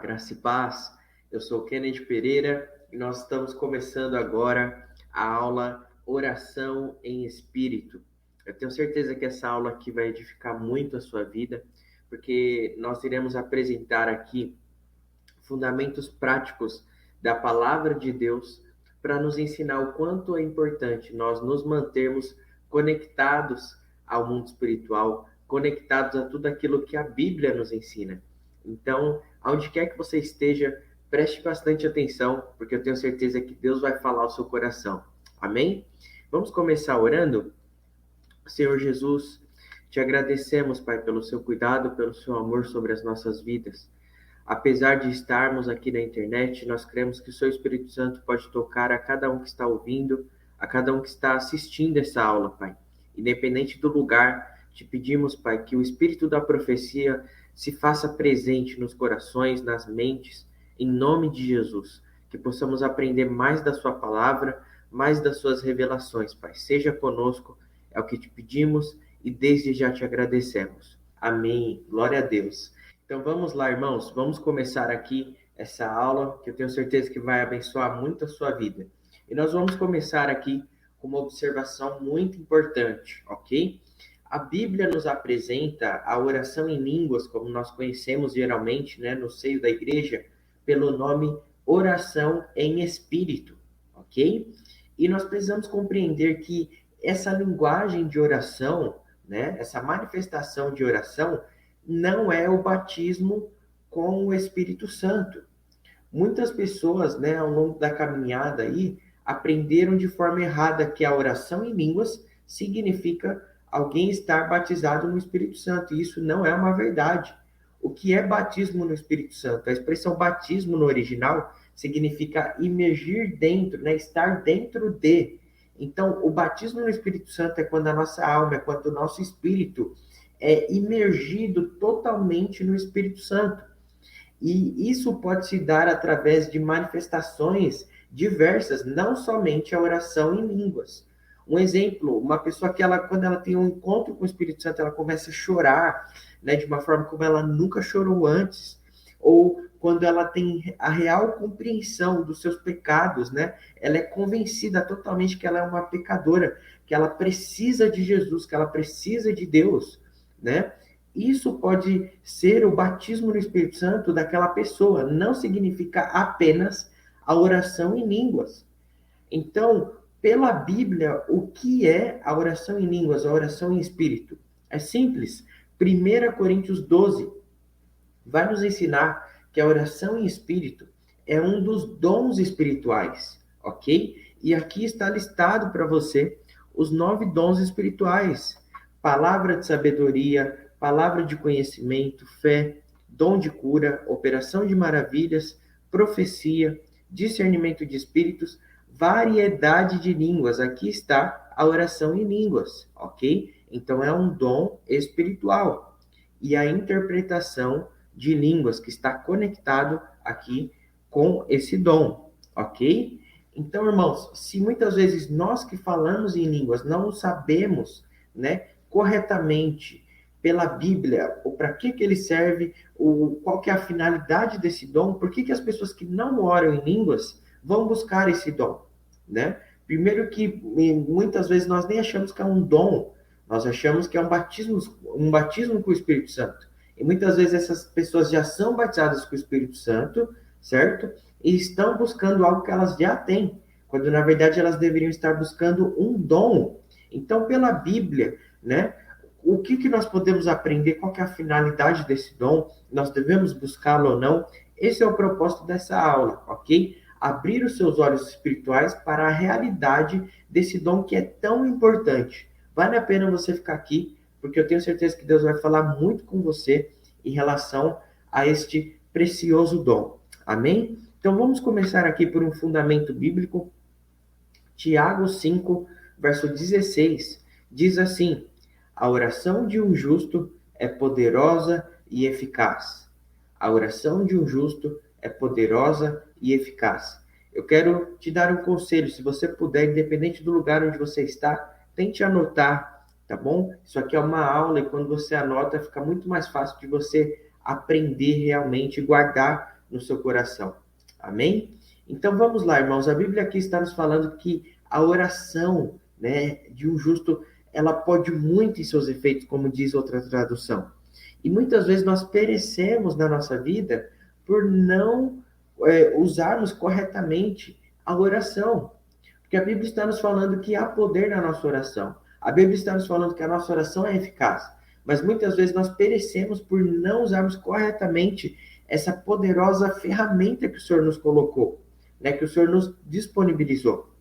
graça e paz. Eu sou Kennedy Pereira e nós estamos começando agora a aula Oração em Espírito. Eu tenho certeza que essa aula aqui vai edificar muito a sua vida, porque nós iremos apresentar aqui fundamentos práticos da palavra de Deus para nos ensinar o quanto é importante nós nos mantermos conectados ao mundo espiritual, conectados a tudo aquilo que a Bíblia nos ensina. Então, aonde quer que você esteja, preste bastante atenção, porque eu tenho certeza que Deus vai falar ao seu coração. Amém? Vamos começar orando? Senhor Jesus, te agradecemos, Pai, pelo seu cuidado, pelo seu amor sobre as nossas vidas. Apesar de estarmos aqui na internet, nós cremos que o seu Espírito Santo pode tocar a cada um que está ouvindo, a cada um que está assistindo essa aula, Pai. Independente do lugar, te pedimos, Pai, que o Espírito da profecia se faça presente nos corações, nas mentes, em nome de Jesus. Que possamos aprender mais da sua palavra, mais das suas revelações, Pai. Seja conosco, é o que te pedimos e desde já te agradecemos. Amém. Glória a Deus. Então vamos lá, irmãos, vamos começar aqui essa aula, que eu tenho certeza que vai abençoar muito a sua vida. E nós vamos começar aqui com uma observação muito importante, ok? A Bíblia nos apresenta a oração em línguas, como nós conhecemos geralmente, né, no seio da igreja, pelo nome oração em espírito, ok? E nós precisamos compreender que essa linguagem de oração, né, essa manifestação de oração, não é o batismo com o Espírito Santo. Muitas pessoas, né, ao longo da caminhada aí, aprenderam de forma errada que a oração em línguas significa alguém estar batizado no Espírito Santo. E isso não é uma verdade. O que é batismo no Espírito Santo? A expressão batismo no original significa imergir dentro, né, estar dentro de. Então, o batismo no Espírito Santo é quando a nossa alma, é quando o nosso espírito é imergido totalmente no Espírito Santo. E isso pode se dar através de manifestações diversas, não somente a oração em línguas. Um exemplo, uma pessoa que quando ela tem um encontro com o Espírito Santo, ela começa a chorar, né, de uma forma como ela nunca chorou antes. Ou quando ela tem a real compreensão dos seus pecados, né? Ela é convencida totalmente que ela é uma pecadora, que ela precisa de Jesus, que ela precisa de Deus, né? Isso pode ser o batismo no Espírito Santo daquela pessoa, não significa apenas a oração em línguas. Então, pela Bíblia, o que é a oração em línguas, a oração em espírito? É simples. 1 Coríntios 12 vai nos ensinar que a oração em espírito é um dos dons espirituais, ok? E aqui está listado para você os 9 dons espirituais: palavra de sabedoria, palavra de conhecimento, fé, dom de cura, operação de maravilhas, profecia, discernimento de espíritos, variedade de línguas. Aqui está a oração em línguas, ok? Então é um dom espiritual. E a interpretação de línguas que está conectado aqui com esse dom, ok? Então, irmãos, se muitas vezes nós que falamos em línguas não sabemos, né, corretamente pela Bíblia, ou para que ele serve, ou qual que é a finalidade desse dom, por que as pessoas que não oram em línguas vão buscar esse dom, né? Primeiro que muitas vezes nós nem achamos que é um dom, nós achamos que é um batismo com o Espírito Santo. E muitas vezes essas pessoas já são batizadas com o Espírito Santo, certo? E estão buscando algo que elas já têm, quando na verdade elas deveriam estar buscando um dom. Então, pela Bíblia, né? O que nós podemos aprender? Qual que é a finalidade desse dom? Nós devemos buscá-lo ou não? Esse é o propósito dessa aula, ok? Abrir os seus olhos espirituais para a realidade desse dom que é tão importante. Vale a pena você ficar aqui, porque eu tenho certeza que Deus vai falar muito com você em relação a este precioso dom. Amém? Então vamos começar aqui por um fundamento bíblico. Tiago 5, verso 16, diz assim: a oração de um justo é poderosa e eficaz. A oração de um justo é poderosa e eficaz. Eu quero te dar um conselho, se você puder, independente do lugar onde você está, tente anotar, tá bom? Isso aqui é uma aula e quando você anota fica muito mais fácil de você aprender realmente e guardar no seu coração. Amém? Então vamos lá, irmãos. A Bíblia aqui está nos falando que a oração, né, de um justo, ela pode muito em seus efeitos, como diz outra tradução. E muitas vezes nós perecemos na nossa vida por não usarmos corretamente a oração. Porque a Bíblia está nos falando que há poder na nossa oração. A Bíblia está nos falando que a nossa oração é eficaz. Mas muitas vezes nós perecemos por não usarmos corretamente essa poderosa ferramenta que o Senhor nos colocou, né, que o Senhor nos disponibilizou.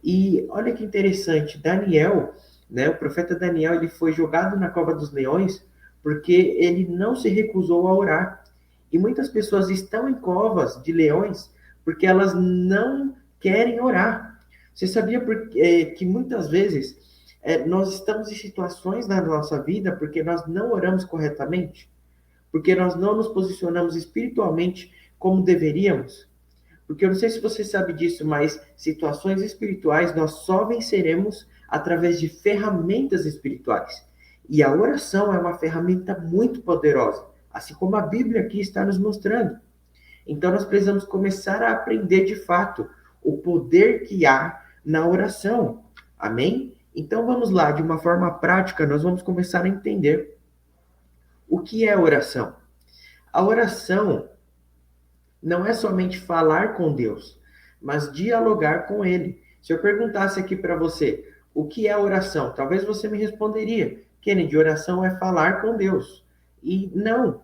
E olha que interessante, Daniel, né, o profeta Daniel, ele foi jogado na cova dos leões porque ele não se recusou a orar. E muitas pessoas estão em covas de leões porque elas não querem orar. Você sabia que muitas vezes nós estamos em situações na nossa vida porque nós não oramos corretamente? Porque nós não nos posicionamos espiritualmente como deveríamos? Porque eu não sei se você sabe disso, mas situações espirituais nós só venceremos através de ferramentas espirituais. E a oração é uma ferramenta muito poderosa, assim como a Bíblia aqui está nos mostrando. Então nós precisamos começar a aprender de fato o poder que há na oração. Amém? Então vamos lá, de uma forma prática, nós vamos começar a entender o que é oração. A oração não é somente falar com Deus, mas dialogar com Ele. Se eu perguntasse aqui para você, o que é oração? Talvez você me responderia, Kennedy, oração é falar com Deus. E não,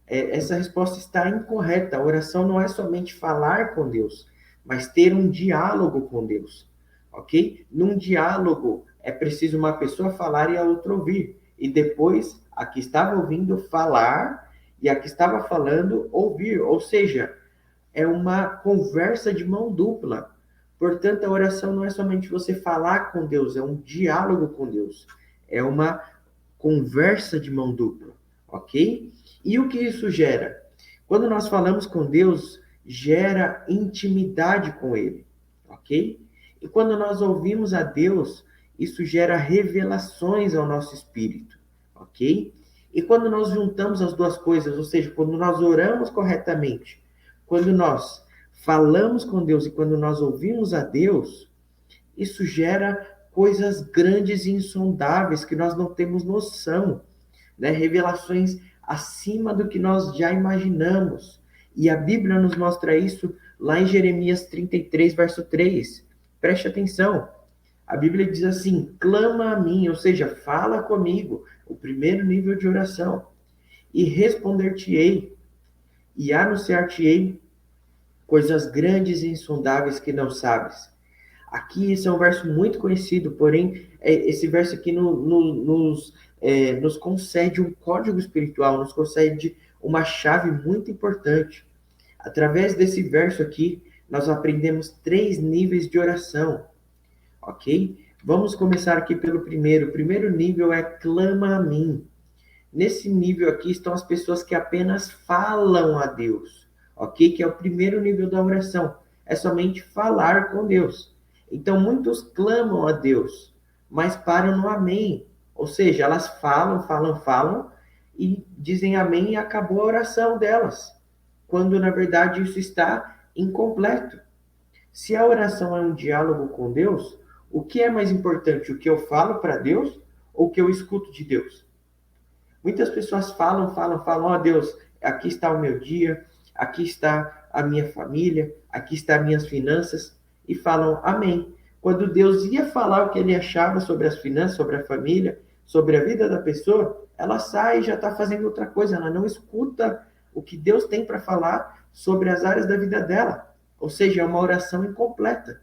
essa resposta está incorreta. A oração não é somente falar com Deus, mas ter um diálogo com Deus, ok? Num diálogo, é preciso uma pessoa falar e a outra ouvir. E depois, a que estava ouvindo falar e a que estava falando ouvir. Ou seja, é uma conversa de mão dupla. Portanto, a oração não é somente você falar com Deus, é um diálogo com Deus. É uma conversa de mão dupla, ok? E o que isso gera? Quando nós falamos com Deus, gera intimidade com Ele, ok? E quando nós ouvimos a Deus, isso gera revelações ao nosso espírito, ok? E quando nós juntamos as duas coisas, ou seja, quando nós oramos corretamente, quando nós falamos com Deus e quando nós ouvimos a Deus, isso gera coisas grandes e insondáveis que nós não temos noção, né? Revelações acima do que nós já imaginamos. E a Bíblia nos mostra isso lá em Jeremias 33, verso 3. Preste atenção. A Bíblia diz assim, clama a mim, ou seja, fala comigo, o primeiro nível de oração, e responder-te-ei, e anunciar-te-ei coisas grandes e insondáveis que não sabes. Aqui esse é um verso muito conhecido, porém, esse verso aqui nos concede um código espiritual, nos concede uma chave muito importante. Através desse verso aqui, nós aprendemos 3 níveis de oração, ok? Vamos começar aqui pelo primeiro. O primeiro nível é clama a mim. Nesse nível aqui estão as pessoas que apenas falam a Deus, ok? Que é o primeiro nível da oração. É somente falar com Deus. Então, muitos clamam a Deus, mas param no amém. Ou seja, elas falam e dizem amém e acabou a oração delas. Quando, na verdade, isso está incompleto. Se a oração é um diálogo com Deus, o que é mais importante? O que eu falo para Deus ou o que eu escuto de Deus? Muitas pessoas falam, ó Deus, aqui está o meu dia, aqui está a minha família, aqui está minhas finanças, e falam amém. Quando Deus ia falar o que ele achava sobre as finanças, sobre a família, sobre a vida da pessoa, ela sai e já está fazendo outra coisa, ela não escuta o que Deus tem para falar sobre as áreas da vida dela. Ou seja, é uma oração incompleta.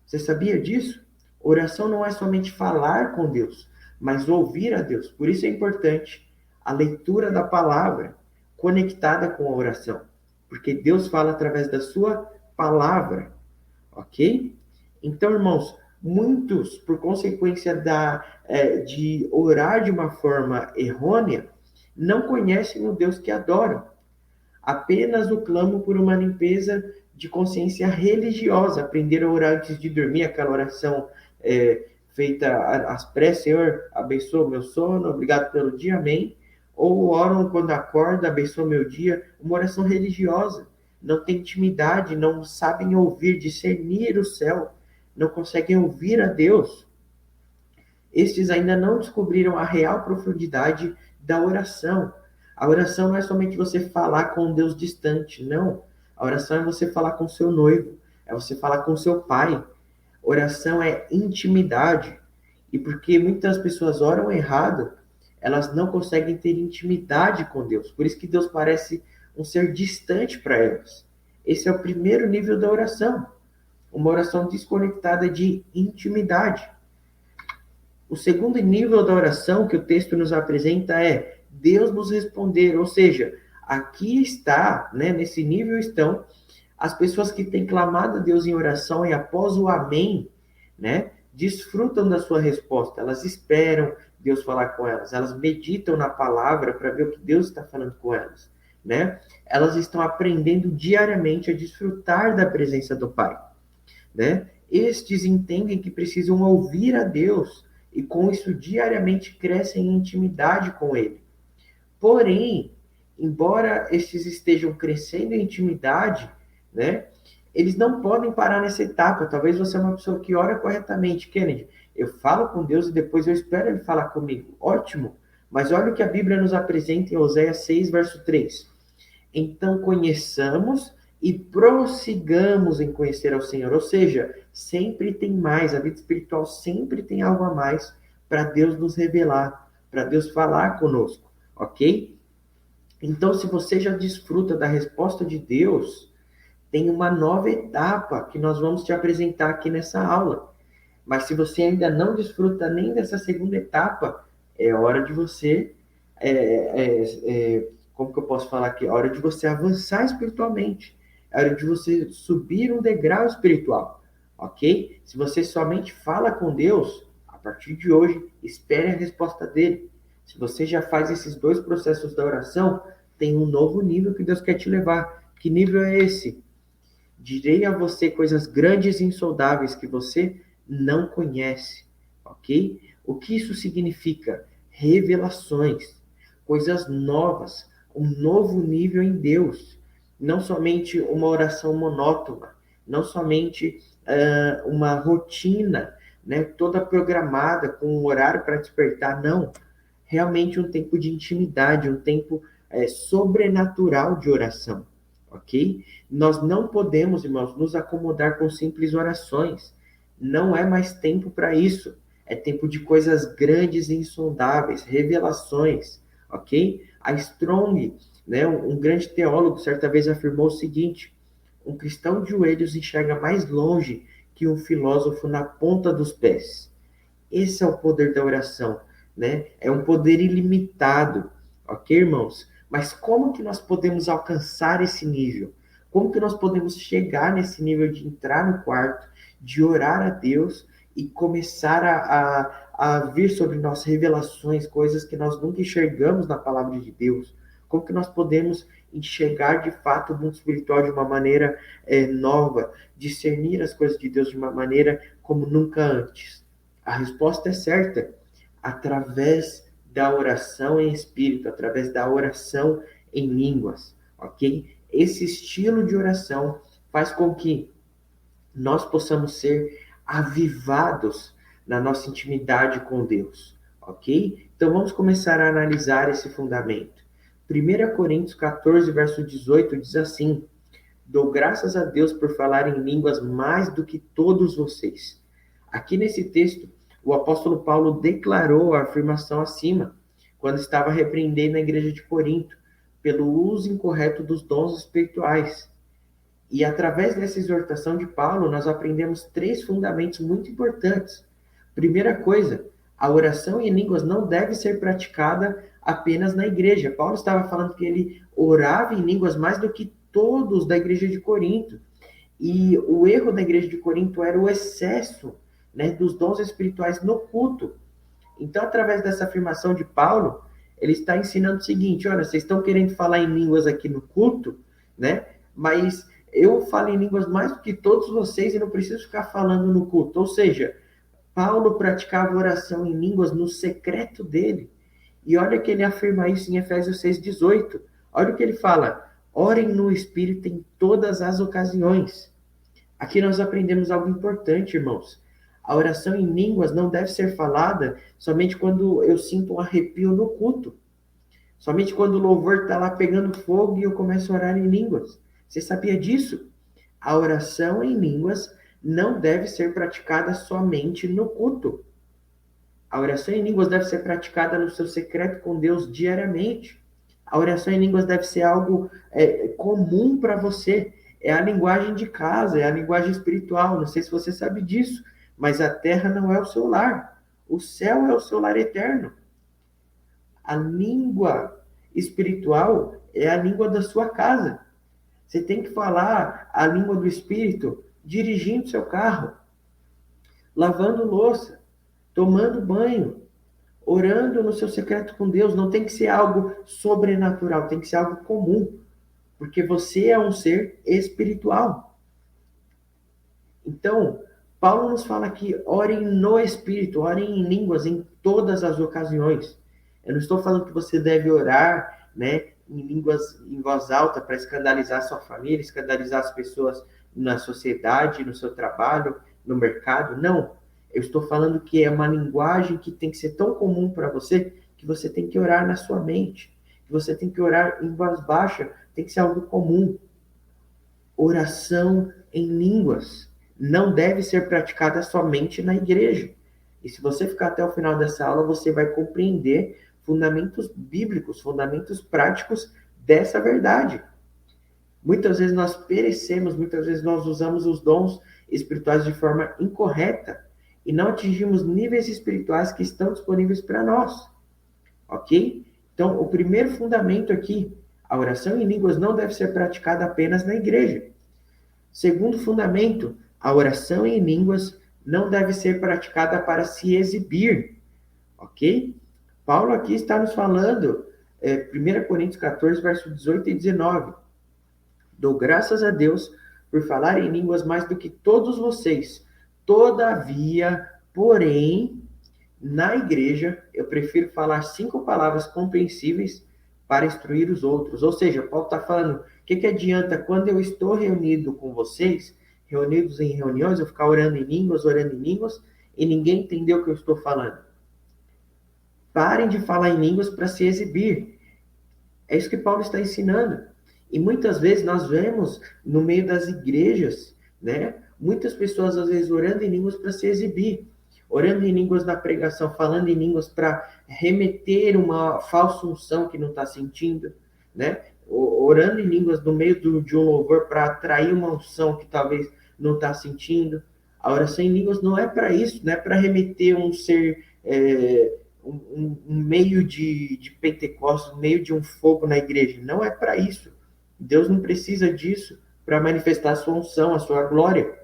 Você sabia disso? Oração não é somente falar com Deus, mas ouvir a Deus. Por isso é importante a leitura da palavra conectada com a oração. Porque Deus fala através da sua palavra. Ok? Então, irmãos, muitos, por consequência de orar de uma forma errônea, não conhecem o Deus que adoram. Apenas o clamo por uma limpeza de consciência religiosa. Aprenderam a orar antes de dormir, aquela oração feita às pressas, Senhor, abençoa o meu sono, obrigado pelo dia, amém. Ou oram quando acorda, abençoa o meu dia, uma oração religiosa. não têm intimidade, não sabem ouvir, discernir o céu, não conseguem ouvir a Deus. Estes ainda não descobriram a real profundidade da oração. A oração não é somente você falar com um Deus distante, não. A oração é você falar com seu noivo, é você falar com seu pai. Oração é intimidade. E porque muitas pessoas oram errado, elas não conseguem ter intimidade com Deus. Por isso que Deus parece um ser distante para elas. Esse é o primeiro nível da oração. Uma oração desconectada de intimidade. O segundo nível da oração que o texto nos apresenta é Deus nos responder, ou seja, aqui está, né, nesse nível estão as pessoas que têm clamado a Deus em oração e após o amém, né, desfrutam da sua resposta. Elas esperam Deus falar com elas meditam na palavra para ver o que Deus está falando com elas, né? Elas estão aprendendo diariamente a desfrutar da presença do Pai, né? Estes entendem que precisam ouvir a Deus e com isso diariamente crescem em intimidade com Ele. Porém, embora estes estejam crescendo em intimidade, né, eles não podem parar nessa etapa. Talvez você é uma pessoa que ora corretamente, Kennedy. Eu falo com Deus e depois eu espero Ele falar comigo. Ótimo. Mas olha o que a Bíblia nos apresenta em Oséias 6, verso 3. Então conheçamos e prossigamos em conhecer ao Senhor. Ou seja, sempre tem mais. A vida espiritual sempre tem algo a mais para Deus nos revelar, para Deus falar conosco, ok? Então, se você já desfruta da resposta de Deus, tem uma nova etapa que nós vamos te apresentar aqui nessa aula. Mas se você ainda não desfruta nem dessa segunda etapa, é hora de você, como que eu posso falar aqui? É hora de você avançar espiritualmente. É hora de você subir um degrau espiritual, ok? Se você somente fala com Deus, a partir de hoje, espere a resposta dele. Se você já faz esses dois processos da oração, tem um novo nível que Deus quer te levar. Que nível é esse? Direi a você coisas grandes e insondáveis que você não conhece, ok? O que isso significa? Revelações, coisas novas, um novo nível em Deus. Não somente uma oração monótona, não somente uma rotina, né, toda programada com um horário para despertar, não. Realmente um tempo de intimidade, um tempo sobrenatural de oração, ok? Nós não podemos, irmãos, nos acomodar com simples orações. Não é mais tempo para isso. É tempo de coisas grandes e insondáveis, revelações, ok? A Strong, né, um grande teólogo, certa vez afirmou o seguinte: um cristão de joelhos enxerga mais longe que um filósofo na ponta dos pés. Esse é o poder da oração, né? É um poder ilimitado, ok, irmãos? Mas como que nós podemos alcançar esse nível? Como que nós podemos chegar nesse nível de entrar no quarto, de orar a Deus e começar a vir sobre nós revelações, coisas que nós nunca enxergamos na palavra de Deus? Como que nós podemos enxergar de fato o mundo espiritual de uma maneira nova, discernir as coisas de Deus de uma maneira como nunca antes? A resposta é certa, através da oração em espírito, através da oração em línguas, ok? Esse estilo de oração faz com que nós possamos ser avivados na nossa intimidade com Deus, ok? Então vamos começar a analisar esse fundamento. 1 Coríntios 14, verso 18 diz assim: dou graças a Deus por falar em línguas mais do que todos vocês. Aqui nesse texto, o apóstolo Paulo declarou a afirmação acima, quando estava repreendendo a igreja de Corinto pelo uso incorreto dos dons espirituais. E através dessa exortação de Paulo, nós aprendemos 3 fundamentos muito importantes. Primeira coisa, a oração em línguas não deve ser praticada apenas na igreja. Paulo estava falando que ele orava em línguas mais do que todos da igreja de Corinto. E o erro da igreja de Corinto era o excesso, né, dos dons espirituais no culto. Então, através dessa afirmação de Paulo, ele está ensinando o seguinte: olha, vocês estão querendo falar em línguas aqui no culto, né? Mas eu falo em línguas mais do que todos vocês e não preciso ficar falando no culto. Ou seja, Paulo praticava oração em línguas no secreto dele. E olha que ele afirma isso em Efésios 6,18. Olha o que ele fala: Orem no Espírito em todas as ocasiões. Aqui nós aprendemos algo importante, irmãos. A oração em línguas não deve ser falada somente quando eu sinto um arrepio no culto. Somente quando o louvor está lá pegando fogo e eu começo a orar em línguas. Você sabia disso? A oração em línguas não deve ser praticada somente no culto. A oração em línguas deve ser praticada no seu secreto com Deus diariamente. A oração em línguas deve ser algo comum para você. É a linguagem de casa, é a linguagem espiritual. Não sei se você sabe disso, mas a terra não é o seu lar. O céu é o seu lar eterno. A língua espiritual é a língua da sua casa. Você tem que falar a língua do Espírito dirigindo seu carro, lavando louça, tomando banho, orando no seu secreto com Deus. Não tem que ser algo sobrenatural, tem que ser algo comum, porque você é um ser espiritual. Então, Paulo nos fala aqui, orem no Espírito, orem em línguas em todas as ocasiões. Eu não estou falando que você deve orar, né, em línguas em voz alta para escandalizar sua família, escandalizar as pessoas na sociedade, no seu trabalho, no mercado. Não. Eu estou falando que é uma linguagem que tem que ser tão comum para você que você tem que orar na sua mente, que você tem que orar em voz baixa, tem que ser algo comum. Oração em línguas não deve ser praticada somente na igreja. E se você ficar até o final dessa aula, você vai compreender fundamentos bíblicos, fundamentos práticos dessa verdade. Muitas vezes nós perecemos, muitas vezes nós usamos os dons espirituais de forma incorreta e não atingimos níveis espirituais que estão disponíveis para nós. Ok? Então, o primeiro fundamento aqui, a oração em línguas não deve ser praticada apenas na igreja. Segundo fundamento, a oração em línguas não deve ser praticada para se exibir. Ok? Paulo aqui está nos falando, 1 Coríntios 14, verso 18 e 19. Dou graças a Deus por falar em línguas mais do que todos vocês. Todavia, porém, na igreja, eu prefiro falar 5 palavras compreensíveis para instruir os outros. Ou seja, Paulo está falando, o que adianta quando eu estou reunido com vocês, reunidos em reuniões, eu ficar orando em línguas, e ninguém entendeu o que eu estou falando. Parem de falar em línguas para se exibir. É isso que Paulo está ensinando. E muitas vezes nós vemos no meio das igrejas, né? Muitas pessoas às vezes orando em línguas para se exibir. Orando em línguas na pregação, falando em línguas para remeter uma falsa unção que não está sentindo, né? Orando em línguas no meio de um louvor para atrair uma unção que talvez não está sentindo. A oração em línguas não é para isso, não é para remeter um ser... um meio de Pentecostes, um meio de um fogo na igreja. Não é para isso. Deus não precisa disso para manifestar a sua unção, a sua glória.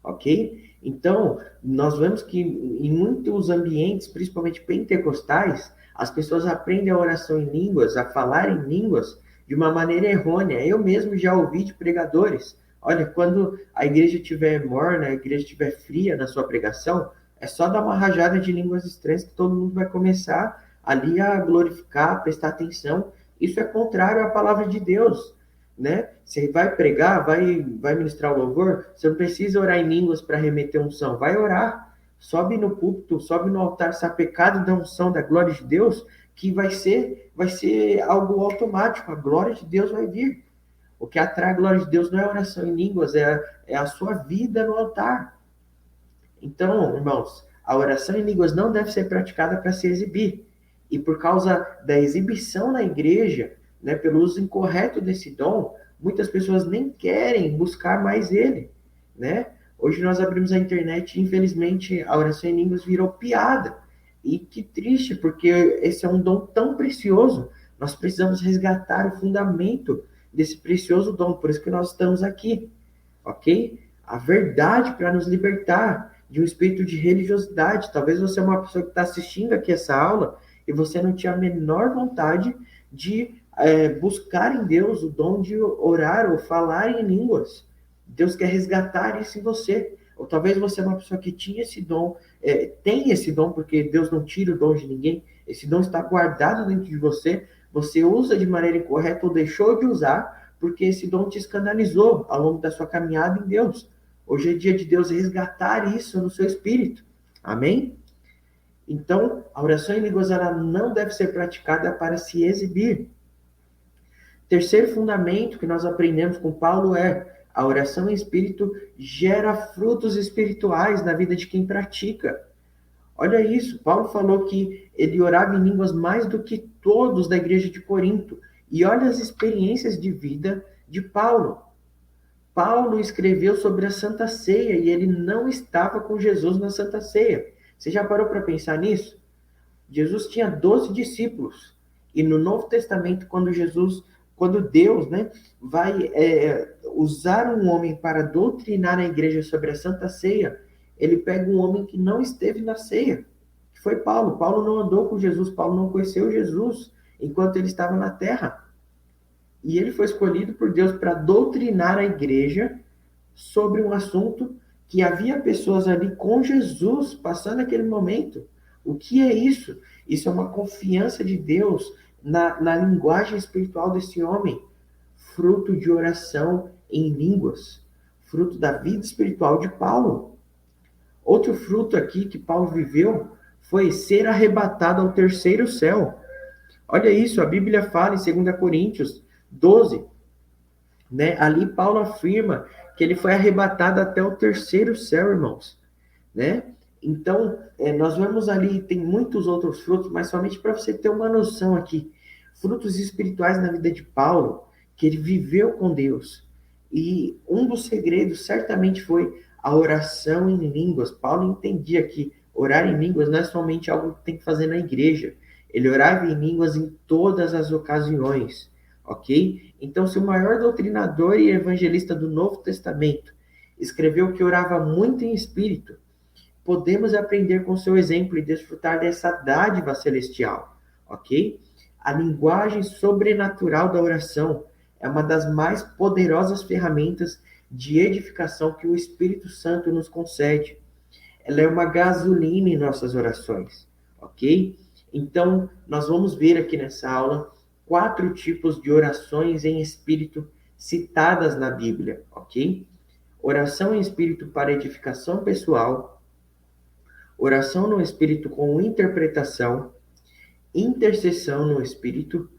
Ok? Então, nós vemos que em muitos ambientes, principalmente pentecostais, as pessoas aprendem a oração em línguas, a falar em línguas, de uma maneira errônea. Eu mesmo já ouvi de pregadores. Olha, quando a igreja estiver morna, a igreja estiver fria na sua pregação, é só dar uma rajada de línguas estranhas que todo mundo vai começar ali a glorificar, a prestar atenção. Isso é contrário à palavra de Deus, né? Você vai pregar, vai ministrar o louvor, você não precisa orar em línguas para remeter unção. Vai orar, sobe no púlpito, sobe no altar sapecado da unção da glória de Deus, que vai ser algo automático. A glória de Deus vai vir. O que atrai a glória de Deus não é a oração em línguas, é a sua vida no altar. Então, irmãos, a oração em línguas não deve ser praticada para se exibir. E por causa da exibição na igreja, né, pelo uso incorreto desse dom, muitas pessoas nem querem buscar mais ele, né? Hoje nós abrimos a internet e, infelizmente, a oração em línguas virou piada. E que triste, porque esse é um dom tão precioso. Nós precisamos resgatar o fundamento desse precioso dom. Por isso que nós estamos aqui, ok? A verdade para nos libertar de um espírito de religiosidade. Talvez você é uma pessoa que está assistindo aqui essa aula e você não tinha a menor vontade de buscar em Deus o dom de orar ou falar em línguas. Deus quer resgatar isso em você. Ou talvez você é uma pessoa que tinha esse dom, tem esse dom, porque Deus não tira o dom de ninguém. Esse dom está guardado dentro de você, você usa de maneira incorreta ou deixou de usar, porque esse dom te escandalizou ao longo da sua caminhada em Deus. Hoje é dia de Deus resgatar isso no seu espírito. Amém? Então, a oração em línguas ela não deve ser praticada para se exibir. Terceiro fundamento que nós aprendemos com Paulo é: a oração em espírito gera frutos espirituais na vida de quem pratica. Olha isso, Paulo falou que ele orava em línguas mais do que todos da igreja de Corinto. E olha as experiências de vida de Paulo. Paulo escreveu sobre a Santa Ceia e ele não estava com Jesus na Santa Ceia. Você já parou para pensar nisso? Jesus tinha 12 discípulos. E no Novo Testamento, quando Deus, vai usar um homem para doutrinar a igreja sobre a Santa Ceia, ele pega um homem que não esteve na ceia, que foi Paulo. Paulo não andou com Jesus, Paulo não conheceu Jesus enquanto ele estava na terra. E ele foi escolhido por Deus para doutrinar a igreja sobre um assunto que havia pessoas ali com Jesus passando aquele momento. O que é isso? Isso é uma confiança de Deus na linguagem espiritual desse homem, fruto de oração em línguas, fruto da vida espiritual de Paulo. Outro fruto aqui que Paulo viveu foi ser arrebatado ao terceiro céu. Olha isso, a Bíblia fala em 2 Coríntios 12, ali Paulo afirma que ele foi arrebatado até o terceiro céu, irmãos, Então, nós vemos ali, tem muitos outros frutos, mas somente para você ter uma noção aqui, frutos espirituais na vida de Paulo, que ele viveu com Deus. E um dos segredos certamente foi a oração em línguas. Paulo entendia que orar em línguas não é somente algo que tem que fazer na igreja. Ele orava em línguas em todas as ocasiões, ok? Então, se o maior doutrinador e evangelista do Novo Testamento escreveu que orava muito em espírito, podemos aprender com seu exemplo e desfrutar dessa dádiva celestial, ok? A linguagem sobrenatural da oração é uma das mais poderosas ferramentas de edificação que o Espírito Santo nos concede. Ela é uma gasolina em nossas orações, ok? Então, nós vamos ver aqui nessa aula 4 tipos de orações em espírito citadas na Bíblia, ok? Oração em espírito para edificação pessoal, oração no espírito com interpretação, intercessão no espírito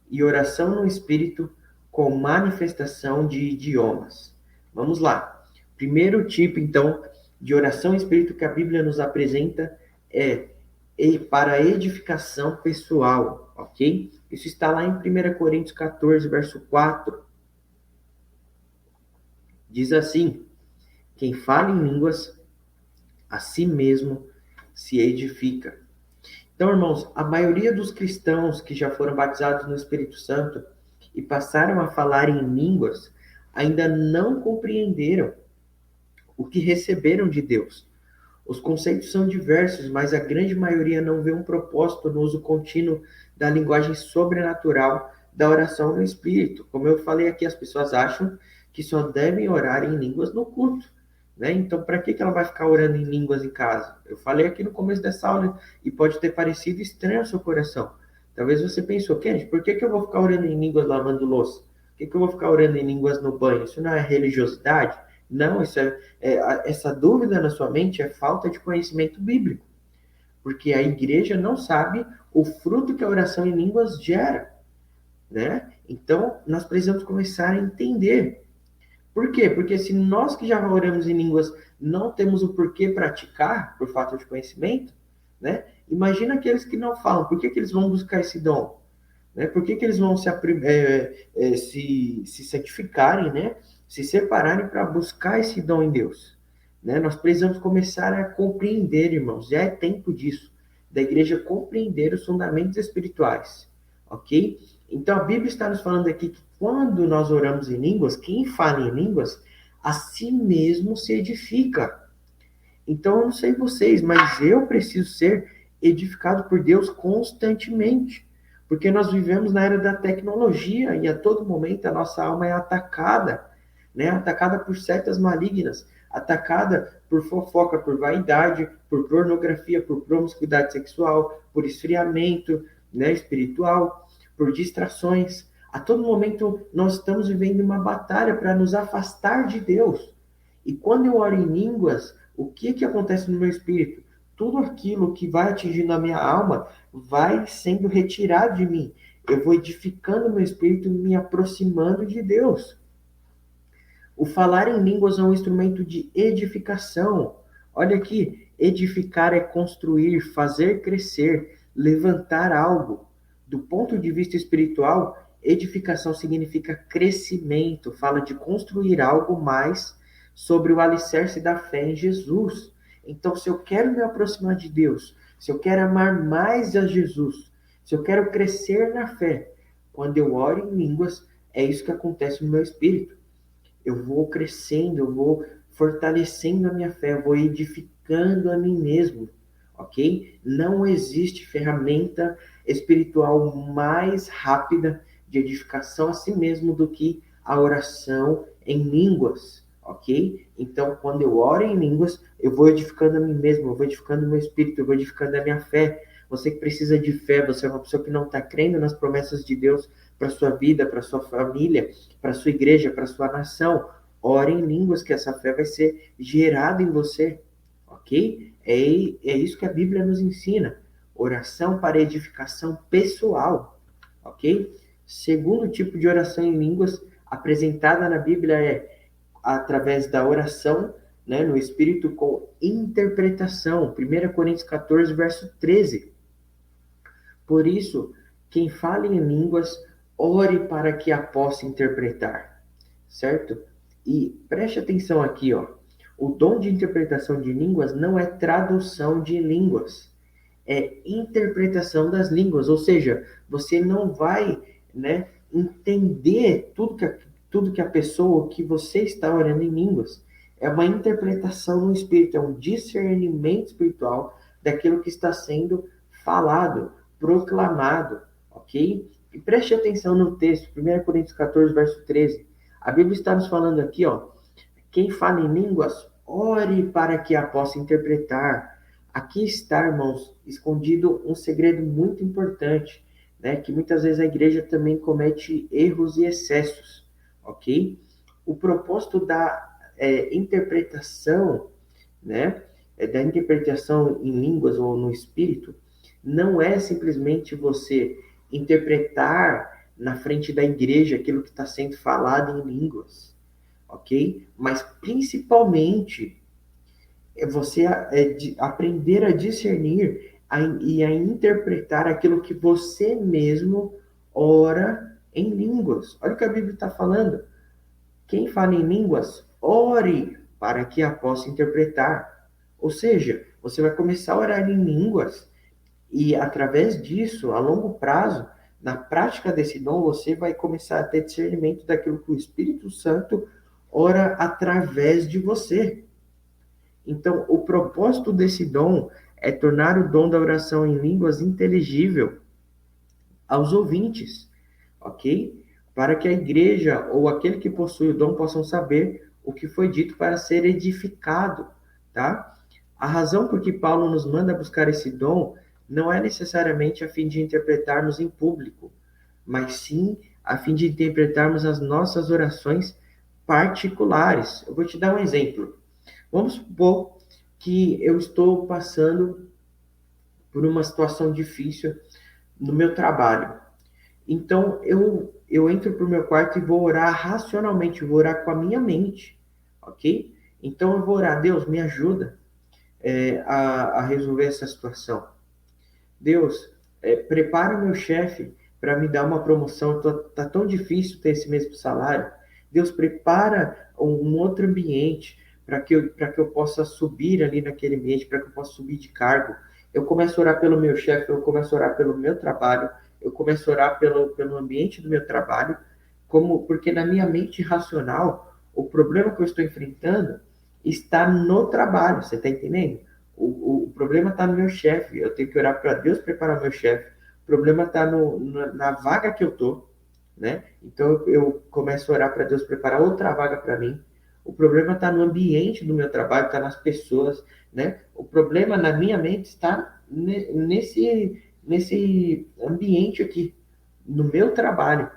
e oração no espírito com manifestação de idiomas. Vamos lá. Primeiro tipo, então, de oração em espírito que a Bíblia nos apresenta é para edificação pessoal, ok? Isso está lá em 1 Coríntios 14, verso 4. Diz assim: quem fala em línguas, a si mesmo se edifica. Então, irmãos, a maioria dos cristãos que já foram batizados no Espírito Santo e passaram a falar em línguas, ainda não compreenderam o que receberam de Deus. Os conceitos são diversos, mas a grande maioria não vê um propósito no uso contínuo da linguagem sobrenatural da oração no Espírito. Como eu falei aqui, as pessoas acham que só devem orar em línguas no culto. Então, para que ela vai ficar orando em línguas em casa? Eu falei aqui no começo dessa aula e pode ter parecido estranho ao seu coração. Talvez você pensou, Kennedy, por que eu vou ficar orando em línguas lavando louça? Por que eu vou ficar orando em línguas no banho? Isso não é religiosidade? Não, isso essa dúvida na sua mente é falta de conhecimento bíblico. Porque a igreja não sabe o fruto que a oração em línguas gera. Então, nós precisamos começar a entender. Por quê? Porque se nós que já oramos em línguas não temos o porquê praticar, por falta de conhecimento, imagina aqueles que não falam, por que eles vão buscar esse dom? Por que eles vão se santificarem, se separarem para buscar esse dom em Deus? Nós precisamos começar a compreender, irmãos, já é tempo disso, da igreja compreender os fundamentos espirituais, ok? Então, a Bíblia está nos falando aqui que quando nós oramos em línguas, quem fala em línguas, a si mesmo se edifica. Então, eu não sei vocês, mas eu preciso ser edificado por Deus constantemente. Porque nós vivemos na era da tecnologia e a todo momento a nossa alma é atacada. Atacada por setas malignas, atacada por fofoca, por vaidade, por pornografia, por promiscuidade sexual, por esfriamento espiritual. por distrações. A todo momento nós estamos vivendo uma batalha para nos afastar de Deus. E quando eu oro em línguas, o que acontece no meu espírito? Tudo aquilo que vai atingindo a minha alma vai sendo retirado de mim. Eu vou edificando o meu espírito, me aproximando de Deus. O falar em línguas é um instrumento de edificação. Olha aqui, edificar é construir, fazer crescer, levantar algo. Do ponto de vista espiritual, edificação significa crescimento, fala de construir algo mais sobre o alicerce da fé em Jesus. Então, se eu quero me aproximar de Deus, se eu quero amar mais a Jesus, se eu quero crescer na fé, quando eu oro em línguas, é isso que acontece no meu espírito. Eu vou crescendo, eu vou fortalecendo a minha fé, eu vou edificando a mim mesmo, ok? Não existe ferramenta espiritual mais rápida de edificação a si mesmo do que a oração em línguas, ok? Então, quando eu oro em línguas, eu vou edificando a mim mesmo, eu vou edificando o meu espírito, eu vou edificando a minha fé. Você que precisa de fé, você é uma pessoa que não está crendo nas promessas de Deus para sua vida, para sua família, para sua igreja, para sua nação, ore em línguas que essa fé vai ser gerada em você, ok? É isso que a Bíblia nos ensina. Oração para edificação pessoal, ok? Segundo tipo de oração em línguas apresentada na Bíblia é através da oração, né, no Espírito com interpretação. 1 Coríntios 14, verso 13. Por isso, quem fala em línguas, ore para que a possa interpretar, certo? E preste atenção aqui, ó. O dom de interpretação de línguas não é tradução de línguas, é interpretação das línguas, ou seja, você não vai, né, entender tudo que a pessoa que você está orando em línguas. É uma interpretação no espírito, é um discernimento espiritual daquilo que está sendo falado, proclamado, ok? E preste atenção no texto, 1 Coríntios 14, verso 13. A Bíblia está nos falando aqui, ó, quem fala em línguas, ore para que a possa interpretar. Aqui está, irmãos, escondido um segredo muito importante, né, que muitas vezes a igreja também comete erros e excessos, ok? O propósito da interpretação, né, da interpretação em línguas ou no espírito, não é simplesmente você interpretar na frente da igreja aquilo que está sendo falado em línguas, ok? Mas principalmente é você aprender a discernir e a interpretar aquilo que você mesmo ora em línguas. Olha o que a Bíblia está falando. Quem fala em línguas, ore para que a possa interpretar. Ou seja, você vai começar a orar em línguas e, através disso, a longo prazo, na prática desse dom, você vai começar a ter discernimento daquilo que o Espírito Santo ora através de você. Então, o propósito desse dom é tornar o dom da oração em línguas inteligível aos ouvintes, ok? Para que a igreja ou aquele que possui o dom possam saber o que foi dito para ser edificado, tá? A razão por que Paulo nos manda buscar esse dom não é necessariamente a fim de interpretarmos em público, mas sim a fim de interpretarmos as nossas orações particulares. Eu vou te dar um exemplo. Vamos supor que eu estou passando por uma situação difícil no meu trabalho. Então, eu entro para o meu quarto e vou orar racionalmente, vou orar com a minha mente, ok? Então, eu vou orar, Deus, me ajuda a resolver essa situação. Deus, prepara o meu chefe para me dar uma promoção, tá tão difícil ter esse mesmo salário. Deus, prepara um outro ambiente para que eu possa subir ali naquele ambiente, para que eu possa subir de cargo. Eu começo a orar pelo meu chefe, eu começo a orar pelo meu trabalho, eu começo a orar pelo ambiente do meu trabalho, porque na minha mente racional, o problema que eu estou enfrentando está no trabalho, você está entendendo? O problema está no meu chefe, eu tenho que orar para Deus preparar o meu chefe. O problema está na vaga que eu estou, né? Então eu começo a orar para Deus preparar outra vaga para mim. O problema está no ambiente do meu trabalho, está nas pessoas, né? O problema na minha mente está nesse ambiente aqui. no meu trabalho.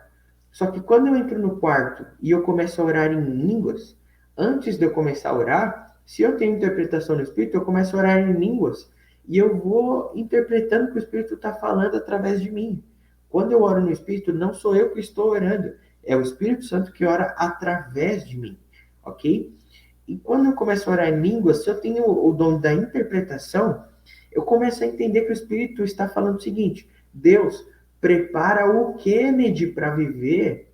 Só que quando eu entro no quarto e eu começo a orar em línguas, antes de eu começar a orar, se eu tenho interpretação no Espírito, eu começo a orar em línguas e eu vou interpretando o que o Espírito está falando através de mim. Quando eu oro no Espírito, não sou eu que estou orando, é o Espírito Santo que ora através de mim, ok? E quando eu começo a orar em línguas, se eu tenho o dom da interpretação, eu começo a entender que o Espírito está falando o seguinte: Deus prepara o Kennedy para viver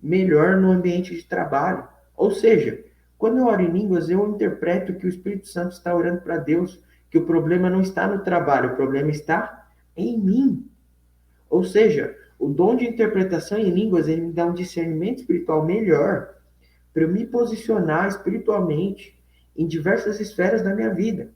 melhor no ambiente de trabalho. Ou seja, quando eu oro em línguas, eu interpreto que o Espírito Santo está orando para Deus, que o problema não está no trabalho, o problema está em mim. Ou seja, o dom de interpretação em línguas, ele me dá um discernimento espiritual melhor para eu me posicionar espiritualmente em diversas esferas da minha vida.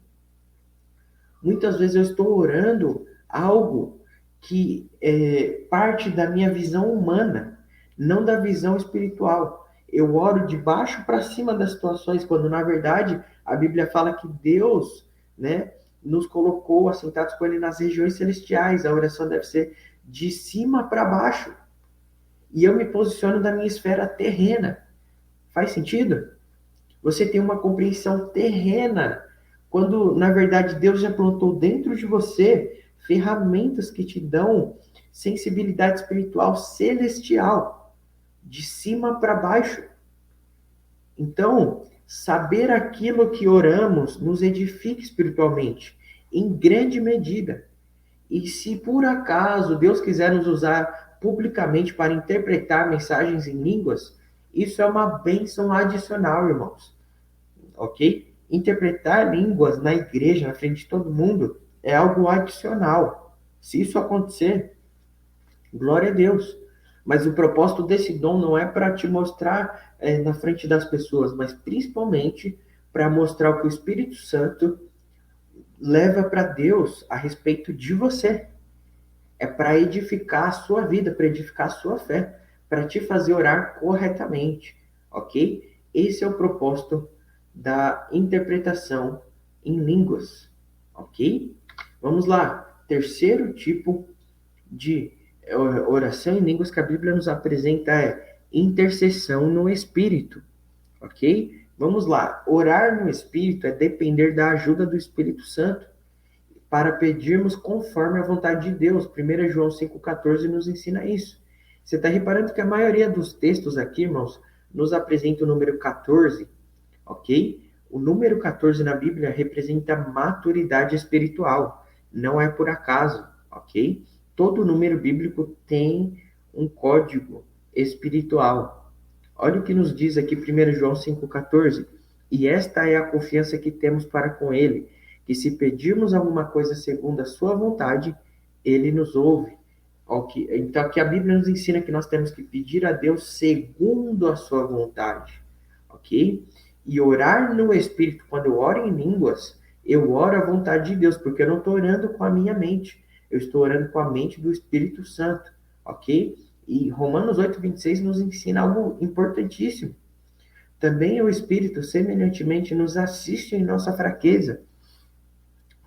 Muitas vezes eu estou orando algo que é parte da minha visão humana, não da visão espiritual. Eu oro de baixo para cima das situações, quando na verdade a Bíblia fala que Deus, né, nos colocou assentados com Ele nas regiões celestiais. A oração deve ser de cima para baixo. E eu me posiciono da minha esfera terrena. Faz sentido? Você tem uma compreensão terrena, quando na verdade Deus já plantou dentro de você ferramentas que te dão sensibilidade espiritual celestial, de cima para baixo. Então, saber aquilo que oramos nos edifica espiritualmente, em grande medida. E se por acaso Deus quiser nos usar publicamente para interpretar mensagens em línguas, isso é uma bênção adicional, irmãos. Ok? Interpretar línguas na igreja, na frente de todo mundo, é algo adicional. Se isso acontecer, glória a Deus. Mas o propósito desse dom não é para te mostrar na frente das pessoas, mas principalmente para mostrar o que o Espírito Santo leva para Deus a respeito de você. É para edificar a sua vida, para edificar a sua fé, para te fazer orar corretamente, ok? Esse é o propósito da interpretação em línguas, ok? Vamos lá. Terceiro tipo de oração em línguas que a Bíblia nos apresenta é intercessão no Espírito, ok? Vamos lá. Orar no Espírito é depender da ajuda do Espírito Santo para pedirmos conforme a vontade de Deus. 1 João 5,14 nos ensina isso. Você está reparando que a maioria dos textos aqui, irmãos, nos apresenta o número 14, ok? O número 14 na Bíblia representa maturidade espiritual. Não é por acaso, ok? Todo número bíblico tem um código espiritual. Olha o que nos diz aqui 1 João 5,14. E esta é a confiança que temos para com Ele, que se pedirmos alguma coisa segundo a sua vontade, Ele nos ouve. Okay? Então aqui a Bíblia nos ensina que nós temos que pedir a Deus segundo a sua vontade, ok? E orar no Espírito, quando eu oro em línguas, eu oro à vontade de Deus, porque eu não estou orando com a minha mente, eu estou orando com a mente do Espírito Santo, ok? E Romanos 8,26 nos ensina algo importantíssimo. Também o Espírito, semelhantemente, nos assiste em nossa fraqueza,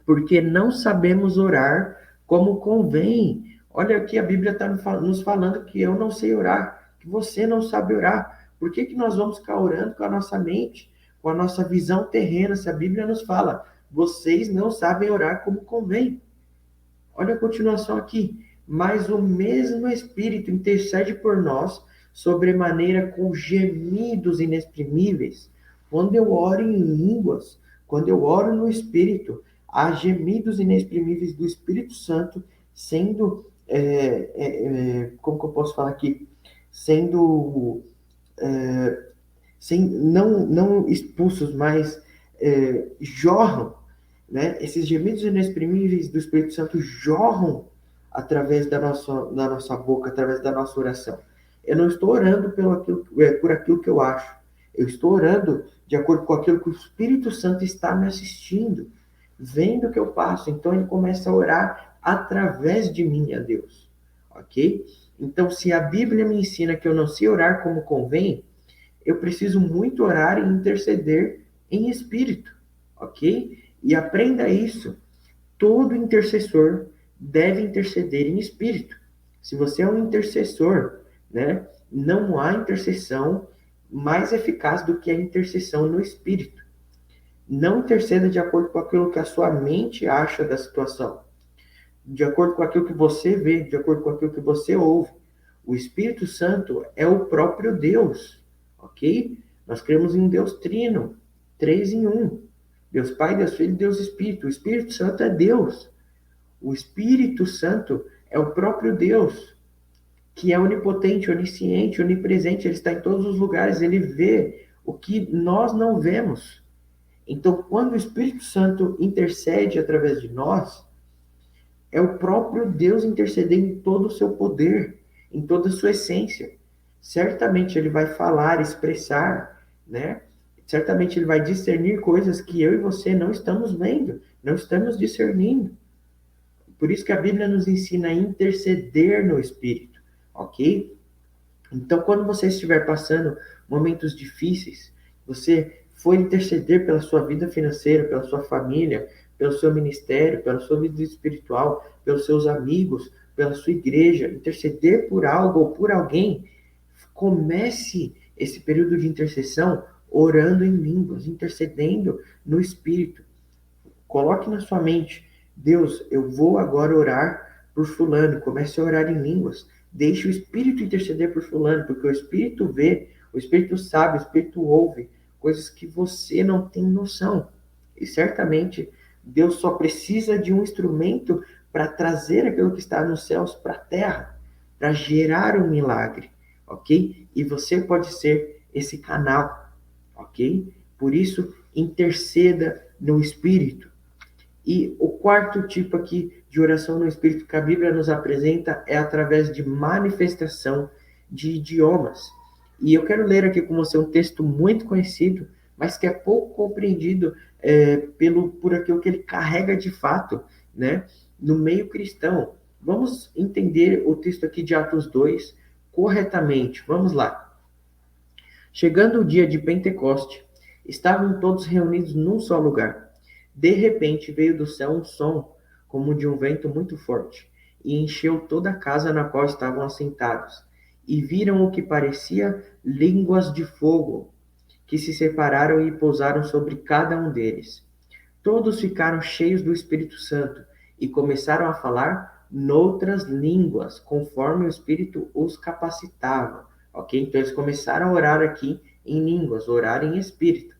porque não sabemos orar como convém. Olha aqui, a Bíblia está nos falando que eu não sei orar, que você não sabe orar. Por que nós vamos ficar orando com a nossa mente, com a nossa visão terrena, se a Bíblia nos fala, vocês não sabem orar como convém? Olha a continuação aqui. Mas o mesmo Espírito intercede por nós, sobremaneira com gemidos inexprimíveis. Quando eu oro em línguas, quando eu oro no Espírito, há gemidos inexprimíveis do Espírito Santo sendo, como que eu posso falar aqui? Sendo, não expulsos, mas jorram, né? Esses gemidos inexprimíveis do Espírito Santo jorram através da nossa boca, através da nossa oração. Eu não estou orando por aquilo que eu acho. Eu estou orando de acordo com aquilo que o Espírito Santo está me assistindo, vendo o que eu passo. Então ele começa a orar através de mim a Deus, ok? Então, se a Bíblia me ensina que eu não sei orar como convém, eu preciso muito orar e interceder em espírito, ok? E aprenda isso. Todo intercessor deve interceder em espírito. Se você é um intercessor, né, não há intercessão mais eficaz do que a intercessão no Espírito. Não interceda de acordo com aquilo que a sua mente acha da situação, de acordo com aquilo que você vê, de acordo com aquilo que você ouve. O Espírito Santo é o próprio Deus, ok? Nós cremos em um Deus trino, 3 em 1. Deus Pai, Deus Filho, Deus Espírito. O Espírito Santo é Deus. O Espírito Santo é o próprio Deus, que é onipotente, onisciente, onipresente. Ele está em todos os lugares, ele vê o que nós não vemos. Então, quando o Espírito Santo intercede através de nós, é o próprio Deus intercedendo em todo o seu poder, em toda a sua essência. Certamente ele vai falar, expressar, né? Certamente ele vai discernir coisas que eu e você não estamos vendo, não estamos discernindo. Por isso que a Bíblia nos ensina a interceder no Espírito, ok? Então, quando você estiver passando momentos difíceis, você for interceder pela sua vida financeira, pela sua família, pelo seu ministério, pela sua vida espiritual, pelos seus amigos, pela sua igreja, interceder por algo ou por alguém, comece esse período de intercessão orando em línguas, intercedendo no Espírito. Coloque na sua mente, Deus, eu vou agora orar por fulano, comece a orar em línguas. Deixe o Espírito interceder por fulano, porque o Espírito vê, o Espírito sabe, o Espírito ouve coisas que você não tem noção. E certamente Deus só precisa de um instrumento para trazer aquilo que está nos céus para a terra, para gerar um milagre, ok? E você pode ser esse canal, ok? Por isso, interceda no Espírito. E o quarto tipo aqui de oração no Espírito que a Bíblia nos apresenta é através de manifestação de idiomas. E eu quero ler aqui com você um texto muito conhecido, mas que é pouco compreendido por aquilo que ele carrega de fato, né, no meio cristão. Vamos entender o texto aqui de Atos 2 corretamente. Vamos lá. Chegando o dia de Pentecoste, estavam todos reunidos num só lugar. De repente veio do céu um som, como de um vento muito forte, e encheu toda a casa na qual estavam assentados. E viram o que parecia línguas de fogo, que se separaram e pousaram sobre cada um deles. Todos ficaram cheios do Espírito Santo e começaram a falar noutras línguas, conforme o Espírito os capacitava. Ok? Então eles começaram a orar aqui em línguas, orar em Espírito.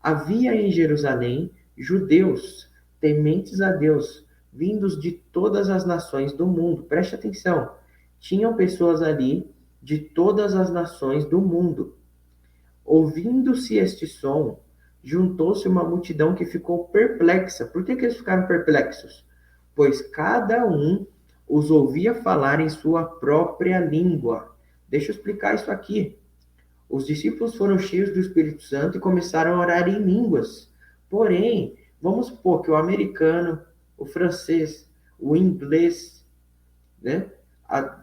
Havia em Jerusalém judeus, tementes a Deus, vindos de todas as nações do mundo. Preste atenção. Tinham pessoas ali de todas as nações do mundo. Ouvindo-se este som, juntou-se uma multidão que ficou perplexa. Por que eles ficaram perplexos? Pois cada um os ouvia falar em sua própria língua. Deixa eu explicar isso aqui. Os discípulos foram cheios do Espírito Santo e começaram a orar em línguas. Porém, vamos supor que o americano, o francês, o inglês, né?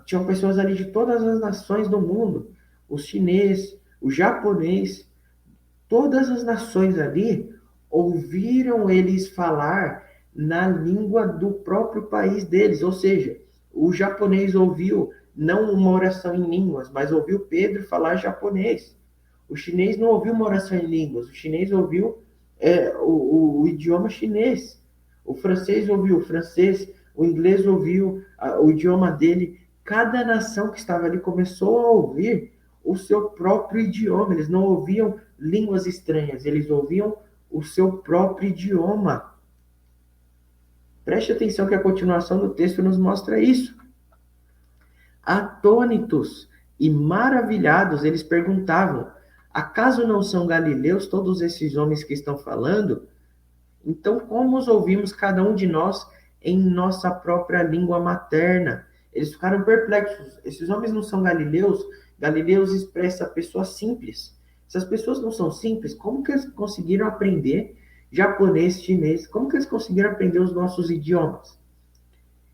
Tinham pessoas ali de todas as nações do mundo. O chinês, o japonês, todas as nações ali ouviram eles falar na língua do próprio país deles. Ou seja, o japonês ouviu não uma oração em línguas, mas ouviu Pedro falar japonês. O chinês não ouviu uma oração em línguas, o chinês ouviu o idioma chinês. O francês ouviu o francês, o inglês ouviu o idioma dele. Cada nação que estava ali começou a ouvir o seu próprio idioma. Eles não ouviam línguas estranhas, eles ouviam o seu próprio idioma. Preste atenção que a continuação do texto nos mostra isso. Atônitos e maravilhados, eles perguntavam: acaso não são galileus todos esses homens que estão falando? Então, como os ouvimos cada um de nós em nossa própria língua materna? Eles ficaram perplexos. Esses homens não são galileus? Galileus expressa pessoas simples. Se as pessoas não são simples, como que eles conseguiram aprender japonês, chinês? Como que eles conseguiram aprender os nossos idiomas?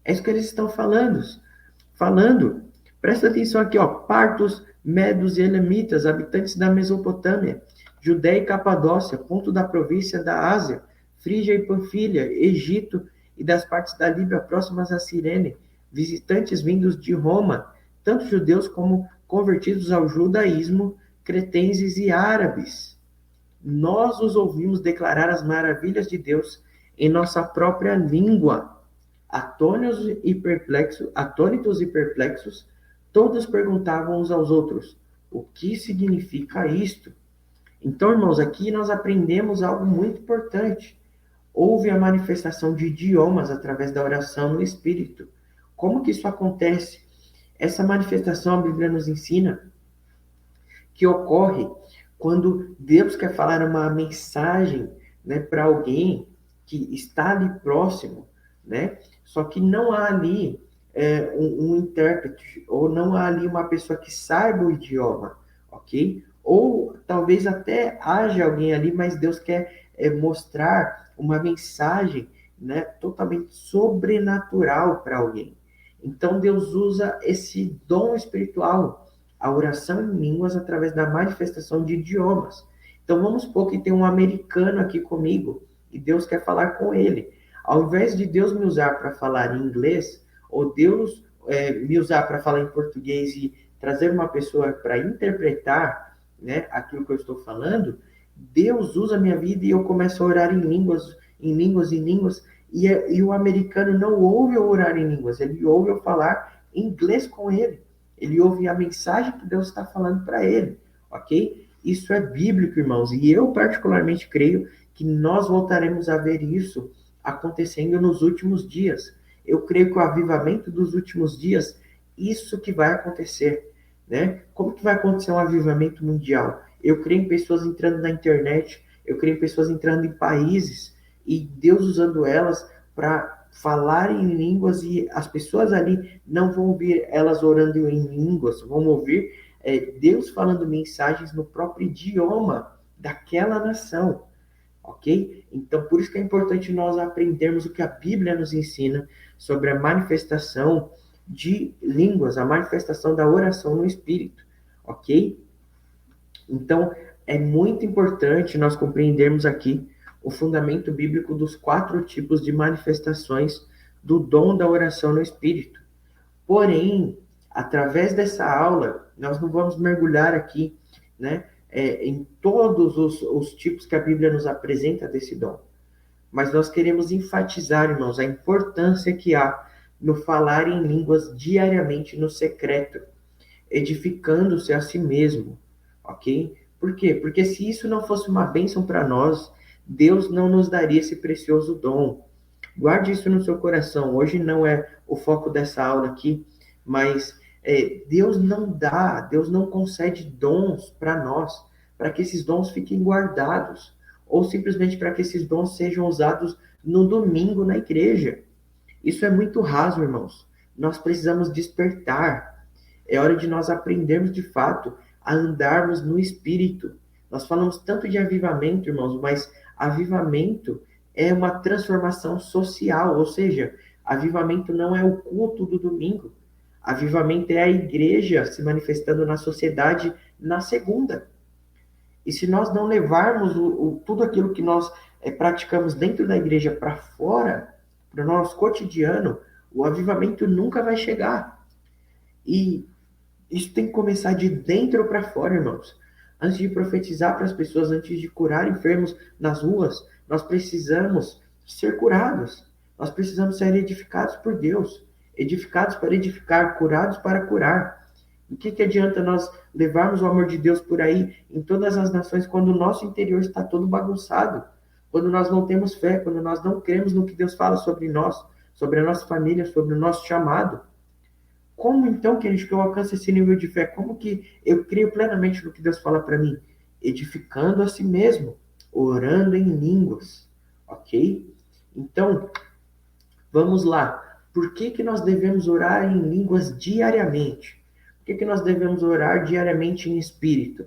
É isso que eles estão falando. Presta atenção aqui, ó. Partos, medos e elamitas, habitantes da Mesopotâmia, Judéia e Capadócia, ponto da província da Ásia, Frígia e Panfilha, Egito e das partes da Líbia próximas a Cirene, visitantes vindos de Roma, tanto judeus como convertidos ao judaísmo, cretenses e árabes. Nós os ouvimos declarar as maravilhas de Deus em nossa própria língua. Atônitos e perplexos, todos perguntavam uns aos outros: o que significa isto? Então, irmãos, aqui nós aprendemos algo muito importante. Houve a manifestação de idiomas através da oração no Espírito. Como que isso acontece? Essa manifestação, a Bíblia nos ensina que ocorre quando Deus quer falar uma mensagem, né, para alguém que está ali próximo, né? Só que não há ali um intérprete, ou não há ali uma pessoa que saiba o idioma, ok? Ou talvez até haja alguém ali, mas Deus quer mostrar uma mensagem, né, totalmente sobrenatural para alguém. Então Deus usa esse dom espiritual, a oração em línguas, através da manifestação de idiomas. Então vamos supor que tem um americano aqui comigo e Deus quer falar com ele. Ao invés de Deus me usar para falar em inglês, ou Deus me usar para falar em português e trazer uma pessoa para interpretar, né, aquilo que eu estou falando, Deus usa a minha vida e eu começo a orar em línguas, e o americano não ouve eu orar em línguas, ele ouve eu falar inglês com ele. Ele ouve a mensagem que Deus está falando para ele, ok? Isso é bíblico, irmãos, e eu particularmente creio que nós voltaremos a ver isso acontecendo nos últimos dias. Eu creio que o avivamento dos últimos dias, isso que vai acontecer, né? Como que vai acontecer um avivamento mundial? Eu creio em pessoas entrando na internet, eu creio em pessoas entrando em países, e Deus usando elas para falar em línguas, e as pessoas ali não vão ouvir elas orando em línguas, vão ouvir Deus falando mensagens no próprio idioma daquela nação, ok? Então, por isso que é importante nós aprendermos o que a Bíblia nos ensina sobre a manifestação de línguas, a manifestação da oração no Espírito, ok? Então, é muito importante nós compreendermos aqui o fundamento bíblico dos 4 tipos de manifestações do dom da oração no Espírito. Porém, através dessa aula, nós não vamos mergulhar aqui, né, em todos os tipos que a Bíblia nos apresenta desse dom. Mas nós queremos enfatizar, irmãos, a importância que há no falar em línguas diariamente no secreto, edificando-se a si mesmo, ok? Por quê? Porque se isso não fosse uma bênção para nós, Deus não nos daria esse precioso dom. Guarde isso no seu coração. Hoje não é o foco dessa aula aqui, mas Deus não concede dons para nós, para que esses dons fiquem guardados, ou simplesmente para que esses dons sejam usados no domingo na igreja. Isso é muito raso, irmãos. Nós precisamos despertar. É hora de nós aprendermos de fato a andarmos no Espírito. Nós falamos tanto de avivamento, irmãos, mas avivamento é uma transformação social, ou seja, avivamento não é o culto do domingo. Avivamento é a igreja se manifestando na sociedade na segunda. E se nós não levarmos tudo aquilo que nós praticamos dentro da igreja para fora, para o nosso cotidiano, o avivamento nunca vai chegar. E isso tem que começar de dentro para fora, irmãos. Antes de profetizar para as pessoas, antes de curar enfermos nas ruas, nós precisamos ser curados. Nós precisamos ser edificados por Deus. Edificados para edificar, curados para curar. O que adianta nós levarmos o amor de Deus por aí em todas as nações quando o nosso interior está todo bagunçado? Quando nós não temos fé, quando nós não cremos no que Deus fala sobre nós, sobre a nossa família, sobre o nosso chamado? Como então que eu alcance esse nível de fé? Como que eu creio plenamente no que Deus fala para mim? Edificando a si mesmo, orando em línguas, ok? Então, vamos lá. Por que nós devemos orar em línguas diariamente? Por que nós devemos orar diariamente em espírito?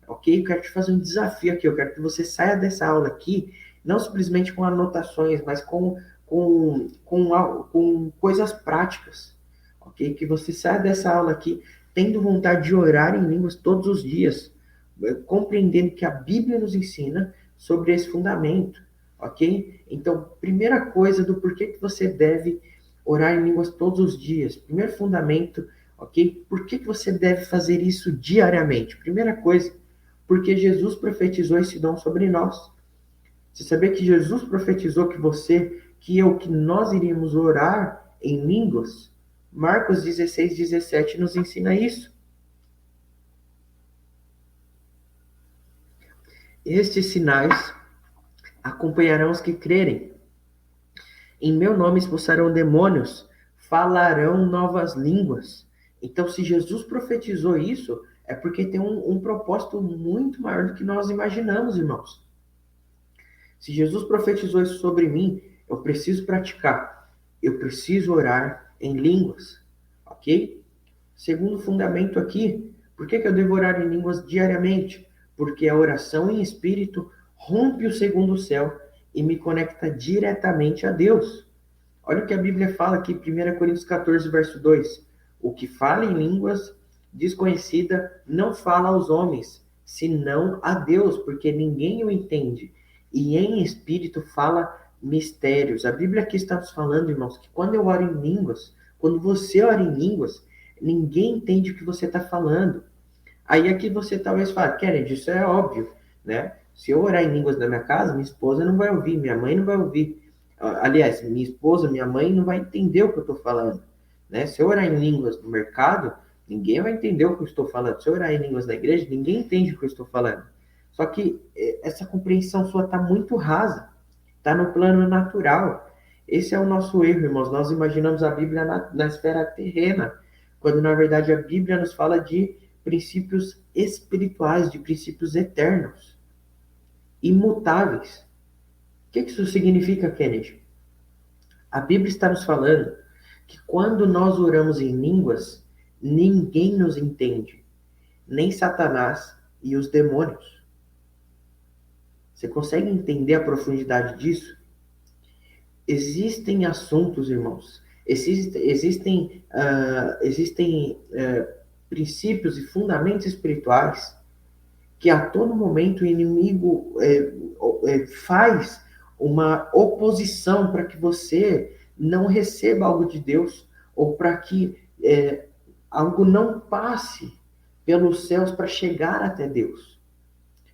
Ok? Eu quero te fazer um desafio aqui. Eu quero que você saia dessa aula aqui, não simplesmente com anotações, mas com coisas práticas. Ok? Que você saia dessa aula aqui tendo vontade de orar em línguas todos os dias, compreendendo que a Bíblia nos ensina sobre esse fundamento. Ok? Então, primeira coisa do porquê que você deve Orar em línguas todos os dias. Primeiro fundamento, ok? Por que você deve fazer isso diariamente? Primeira coisa, porque Jesus profetizou esse dom sobre nós. Você sabia que Jesus profetizou que você, que eu, que nós iríamos orar em línguas? Marcos 16:17 nos ensina isso. Estes sinais acompanharão os que crerem. Em meu nome expulsarão demônios, falarão novas línguas. Então, se Jesus profetizou isso, é porque tem um propósito muito maior do que nós imaginamos, irmãos. Se Jesus profetizou isso sobre mim, eu preciso praticar. Eu preciso orar em línguas. Ok? Segundo fundamento aqui, por que eu devo orar em línguas diariamente? Porque a oração em espírito rompe o segundo céu e me conecta diretamente a Deus. Olha o que a Bíblia fala aqui, 1 Coríntios 14, verso 2. O que fala em línguas desconhecida não fala aos homens, senão a Deus, porque ninguém o entende. E em espírito fala mistérios. A Bíblia aqui está nos falando, irmãos, que quando eu oro em línguas, quando você ora em línguas, ninguém entende o que você está falando. Aí aqui você talvez fale, Kennedy, isso é óbvio, né? Se eu orar em línguas na minha casa, minha esposa não vai ouvir, minha mãe não vai ouvir. Aliás, minha esposa, minha mãe não vai entender o que eu estou falando, né? Se eu orar em línguas no mercado, ninguém vai entender o que eu estou falando. Se eu orar em línguas na igreja, ninguém entende o que eu estou falando. Só que essa compreensão sua está muito rasa, está no plano natural. Esse é o nosso erro, irmãos. Nós imaginamos a Bíblia na esfera terrena, quando na verdade a Bíblia nos fala de princípios espirituais, de princípios eternos, imutáveis. O que isso significa, Kennedy? A Bíblia está nos falando que quando nós oramos em línguas, ninguém nos entende, nem Satanás e os demônios. Você consegue entender a profundidade disso? Existem assuntos, irmãos, existem princípios e fundamentos espirituais que a todo momento o inimigo faz uma oposição para que você não receba algo de Deus, ou para que algo não passe pelos céus para chegar até Deus.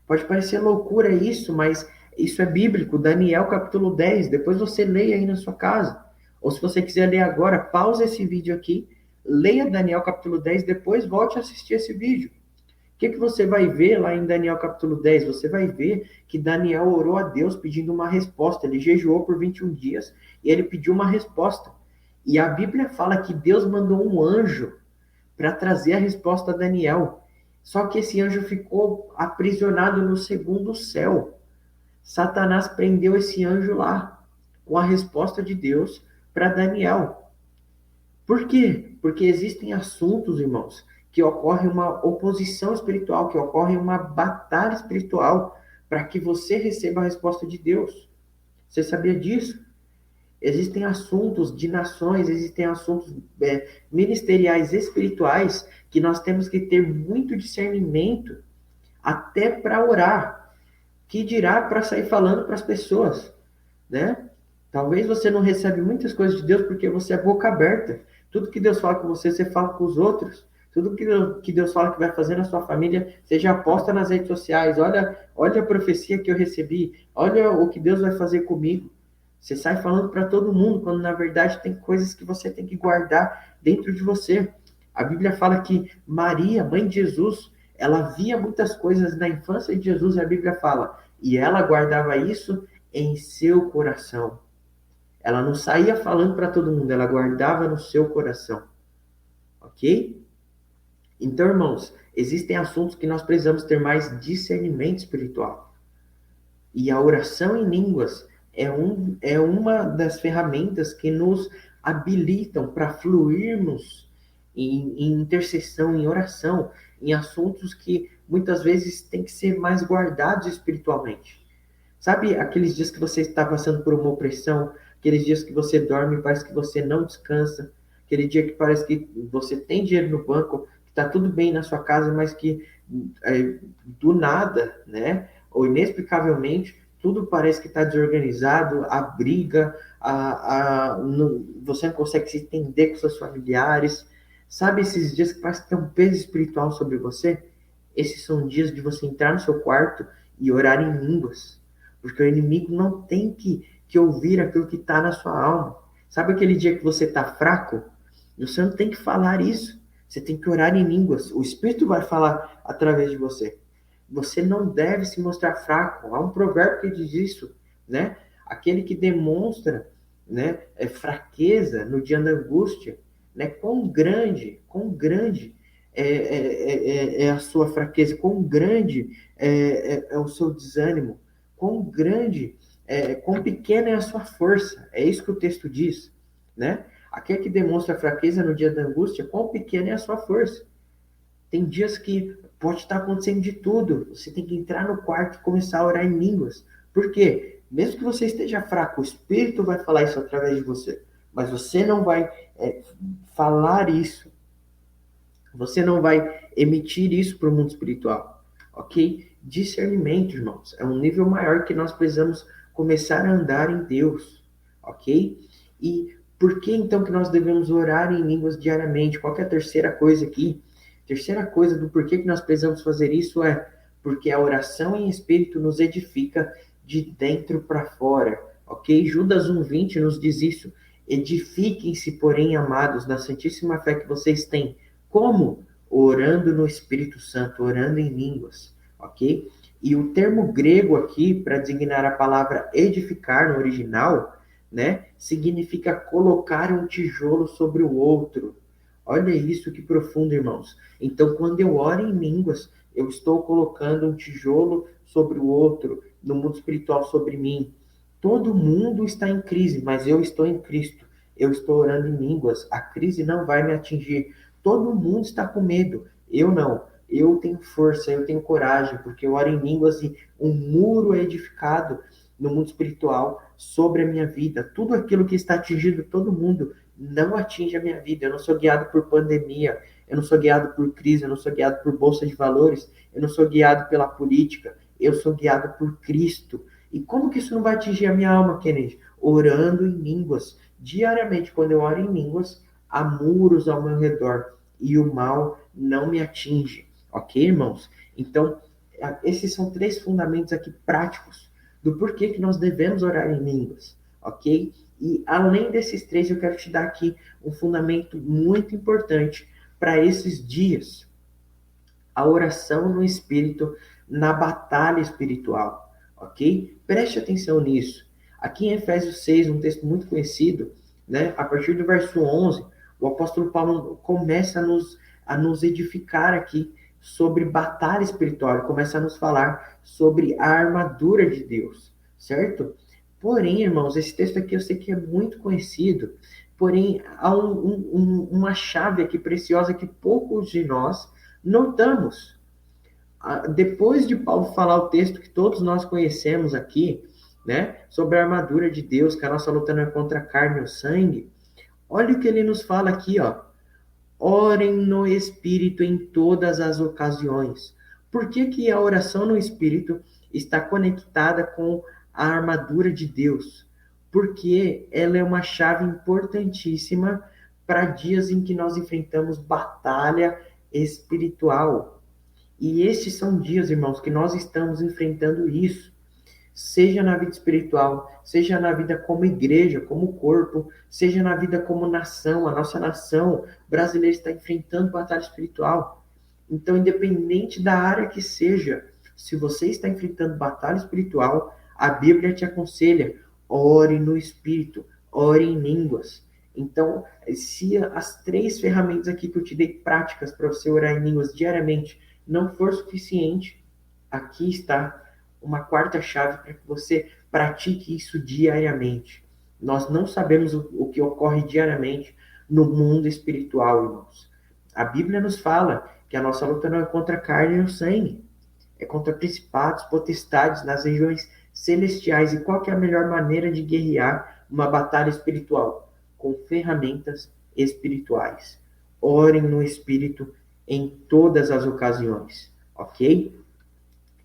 Pode parecer loucura isso, mas isso é bíblico. Daniel capítulo 10, depois você leia aí na sua casa. Ou se você quiser ler agora, pausa esse vídeo aqui, leia Daniel capítulo 10, depois volte a assistir esse vídeo. O que você vai ver lá em Daniel capítulo 10? Você vai ver que Daniel orou a Deus pedindo uma resposta. Ele jejuou por 21 dias e ele pediu uma resposta. E a Bíblia fala que Deus mandou um anjo para trazer a resposta a Daniel. Só que esse anjo ficou aprisionado no segundo céu. Satanás prendeu esse anjo lá com a resposta de Deus para Daniel. Por quê? Porque existem assuntos, irmãos, que ocorre uma oposição espiritual, que ocorre uma batalha espiritual para que você receba a resposta de Deus. Você sabia disso? Existem assuntos de nações, existem assuntos ministeriais espirituais que nós temos que ter muito discernimento até para orar. Que dirá para sair falando para as pessoas, né? Talvez você não recebe muitas coisas de Deus porque você é boca aberta. Tudo que Deus fala com você, você fala com os outros. Tudo que Deus fala que vai fazer na sua família, você já posta nas redes sociais. Olha a profecia que eu recebi. Olha o que Deus vai fazer comigo. Você sai falando para todo mundo, quando na verdade tem coisas que você tem que guardar dentro de você. A Bíblia fala que Maria, mãe de Jesus, ela via muitas coisas na infância de Jesus, e a Bíblia fala, e ela guardava isso em seu coração. Ela não saía falando para todo mundo, ela guardava no seu coração. Ok? Então, irmãos, existem assuntos que nós precisamos ter mais discernimento espiritual. E a oração em línguas é uma das ferramentas que nos habilitam para fluirmos em intercessão, em oração, em assuntos que muitas vezes têm que ser mais guardados espiritualmente. Sabe aqueles dias que você está passando por uma opressão, aqueles dias que você dorme e parece que você não descansa, aquele dia que parece que você tem dinheiro no banco, que está tudo bem na sua casa, mas que do nada, né, ou inexplicavelmente, tudo parece que está desorganizado, a briga, você não consegue se entender com seus familiares. Sabe esses dias que parece que tem um peso espiritual sobre você? Esses são dias de você entrar no seu quarto e orar em línguas. Porque o inimigo não tem que ouvir aquilo que está na sua alma. Sabe aquele dia que você está fraco? Você não tem que falar isso. Você tem que orar em línguas. O Espírito vai falar através de você. Você não deve se mostrar fraco. Há um provérbio que diz isso, né? Aquele que demonstra, né, fraqueza no dia da angústia, né? Quão grande é a sua fraqueza, quão grande é o seu desânimo, quão grande, quão pequena é a sua força. É isso que o texto diz, né? Aquele que demonstra fraqueza no dia da angústia, quão pequena é a sua força. Tem dias que pode estar acontecendo de tudo. Você tem que entrar no quarto e começar a orar em línguas. Por quê? Mesmo que você esteja fraco, o Espírito vai falar isso através de você. Mas você não vai falar isso. Você não vai emitir isso para o mundo espiritual. Ok? Discernimento, irmãos. É um nível maior que nós precisamos começar a andar em Deus. Ok? E por que então que nós devemos orar em línguas diariamente? Qual que é a terceira coisa aqui? Terceira coisa do porquê que nós precisamos fazer isso é porque a oração em espírito nos edifica de dentro para fora, ok? Judas 1:20 nos diz isso. Edifiquem-se, porém, amados, na santíssima fé que vocês têm. Como? Orando no Espírito Santo, orando em línguas, ok? E o termo grego aqui, para designar a palavra edificar no original, né, significa colocar um tijolo sobre o outro. Olha isso que profundo, irmãos. Então, quando eu oro em línguas, eu estou colocando um tijolo sobre o outro, no mundo espiritual sobre mim. Todo mundo está em crise, mas eu estou em Cristo. Eu estou orando em línguas. A crise não vai me atingir. Todo mundo está com medo. Eu não. Eu tenho força, eu tenho coragem, porque eu oro em línguas e um muro é edificado no mundo espiritual sobre a minha vida. Tudo aquilo que está atingindo todo mundo não atinge a minha vida. Eu não sou guiado por pandemia, eu não sou guiado por crise, eu não sou guiado por bolsa de valores, eu não sou guiado pela política, eu sou guiado por Cristo. E como que isso não vai atingir a minha alma, Kennedy? Orando em línguas. Diariamente, quando eu oro em línguas, há muros ao meu redor e o mal não me atinge. Ok, irmãos? Então, esses são três fundamentos aqui práticos do porquê que nós devemos orar em línguas. Ok? E além desses três, eu quero te dar aqui um fundamento muito importante para esses dias. A oração no Espírito na batalha espiritual. Ok? Preste atenção nisso. Aqui em Efésios 6, um texto muito conhecido, né? A partir do verso 11, o apóstolo Paulo começa a nos edificar aqui sobre batalha espiritual. Ele começa a nos falar sobre a armadura de Deus, certo? Porém, irmãos, esse texto aqui eu sei que é muito conhecido, porém há uma chave aqui preciosa que poucos de nós notamos. Depois de Paulo falar o texto que todos nós conhecemos aqui, né, sobre a armadura de Deus, que a nossa luta não é contra a carne ou sangue, olha o que ele nos fala aqui, ó. Orem no Espírito em todas as ocasiões. Por que que a oração no Espírito está conectada com a armadura de Deus? Porque ela é uma chave importantíssima para dias em que nós enfrentamos batalha espiritual. E estes são dias, irmãos, que nós estamos enfrentando isso. Seja na vida espiritual, seja na vida como igreja, como corpo, seja na vida como nação. A nossa nação brasileira está enfrentando batalha espiritual. Então, independente da área que seja, se você está enfrentando batalha espiritual, a Bíblia te aconselha, ore no Espírito, ore em línguas. Então, se as três ferramentas aqui que eu te dei práticas para você orar em línguas diariamente não for suficiente, aqui está uma quarta chave para que você pratique isso diariamente. Nós não sabemos o que ocorre diariamente no mundo espiritual, irmãos. A Bíblia nos fala que a nossa luta não é contra a carne e o sangue, é contra principados, potestades nas regiões celestiais. E qual que é a melhor maneira de guerrear uma batalha espiritual? Com ferramentas espirituais. Orem no Espírito em todas as ocasiões, ok?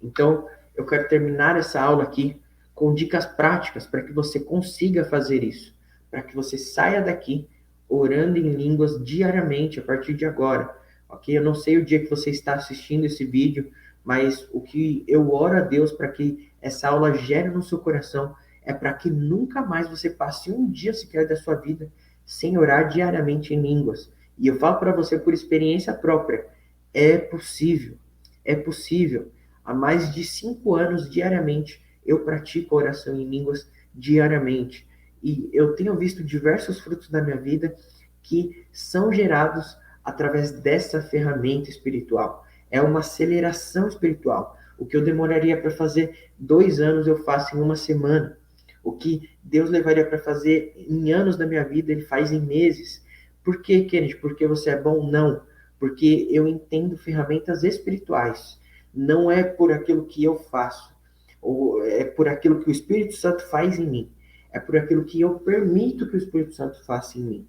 Então, eu quero terminar essa aula aqui com dicas práticas para que você consiga fazer isso, para que você saia daqui orando em línguas diariamente a partir de agora, ok? Eu não sei o dia que você está assistindo esse vídeo, mas o que eu oro a Deus para que essa aula gere no seu coração é para que nunca mais você passe um dia sequer da sua vida sem orar diariamente em línguas. E eu falo para você por experiência própria, é possível, é possível. Há mais de 5 anos diariamente eu pratico oração em línguas diariamente. E eu tenho visto diversos frutos na minha vida que são gerados através dessa ferramenta espiritual. É uma aceleração espiritual. O que eu demoraria para fazer 2 anos, eu faço em uma semana. O que Deus levaria para fazer em anos da minha vida, Ele faz em meses. Por quê, Kennedy? Porque você é bom? Não. Porque eu entendo ferramentas espirituais. Não é por aquilo que eu faço, ou é por aquilo que o Espírito Santo faz em mim. É por aquilo que eu permito que o Espírito Santo faça em mim.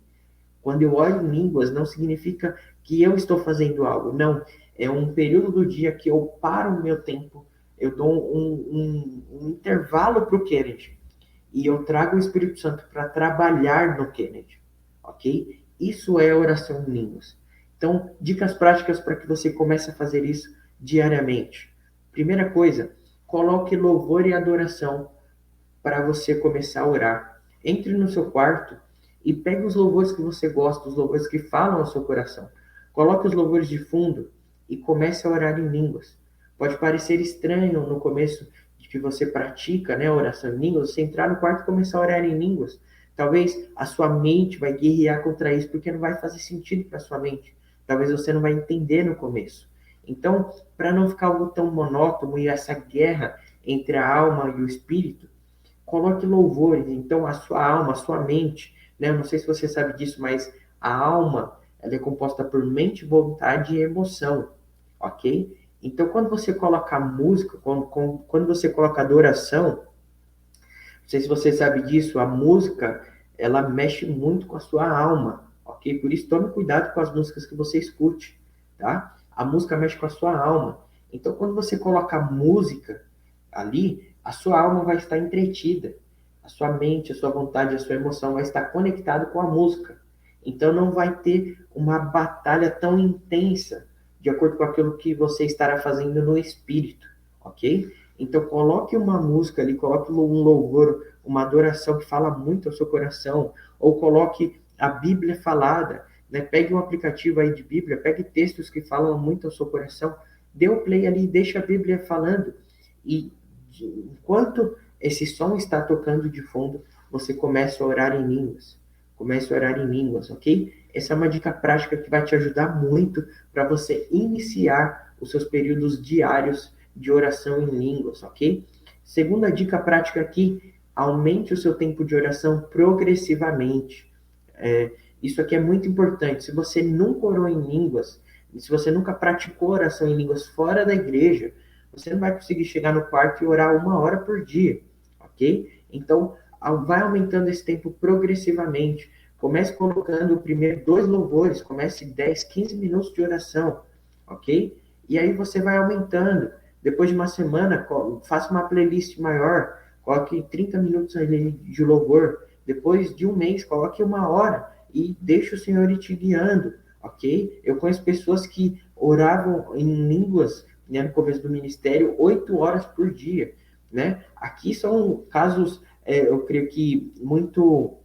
Quando eu oro em línguas, não significa que eu estou fazendo algo. Não, é um período do dia que eu paro o meu tempo, eu dou um intervalo para o Kennedy. E eu trago o Espírito Santo para trabalhar no Kennedy. Ok? Isso é oração em línguas. Então, dicas práticas para que você comece a fazer isso diariamente. Primeira coisa, coloque louvor e adoração para você começar a orar. Entre no seu quarto e pegue os louvores que você gosta, os louvores que falam ao seu coração. Coloque os louvores de fundo e comece a orar em línguas. Pode parecer estranho no começo de que você pratica, né, a oração em línguas, você entrar no quarto e começar a orar em línguas. Talvez a sua mente vai guerrear contra isso, porque não vai fazer sentido para a sua mente. Talvez você não vai entender no começo. Então, para não ficar algo tão monótono e essa guerra entre a alma e o espírito, coloque louvores. Então, a sua alma, a sua mente, né? Eu não sei se você sabe disso, mas a alma, ela é composta por mente, vontade e emoção, ok? Então, quando você coloca música, quando você coloca adoração, não sei se você sabe disso, a música, ela mexe muito com a sua alma, ok? Por isso, tome cuidado com as músicas que você escute, tá? A música mexe com a sua alma. Então, quando você coloca música ali, a sua alma vai estar entretida. A sua mente, a sua vontade, a sua emoção vai estar conectado com a música. Então, não vai ter uma batalha tão intensa de acordo com aquilo que você estará fazendo no espírito, ok? Então, coloque uma música ali, coloque um louvor, uma adoração que fala muito ao seu coração, ou coloque a Bíblia falada, né? Pegue um aplicativo aí de Bíblia, pegue textos que falam muito ao seu coração, dê o play ali, deixa a Bíblia falando, e enquanto esse som está tocando de fundo, você começa a orar em línguas. Comece a orar em línguas, ok? Essa é uma dica prática que vai te ajudar muito para você iniciar os seus períodos diários de oração em línguas, ok? Segunda dica prática aqui, aumente o seu tempo de oração progressivamente. Isso aqui é muito importante. Se você nunca orou em línguas, se você nunca praticou oração em línguas fora da igreja, você não vai conseguir chegar no quarto e orar 1 hora por dia, ok? Então, vai aumentando esse tempo progressivamente. Comece colocando primeiro 2 louvores, comece 10, 15 minutos de oração, ok? E aí você vai aumentando. Depois de uma semana, faça uma playlist maior, coloque 30 minutos ali de louvor. Depois de um mês, coloque 1 hora e deixe o Senhor ir te guiando, ok? Eu conheço pessoas que oravam em línguas, né, no começo do ministério, 8 horas por dia, né? Aqui são casos, eu creio que muito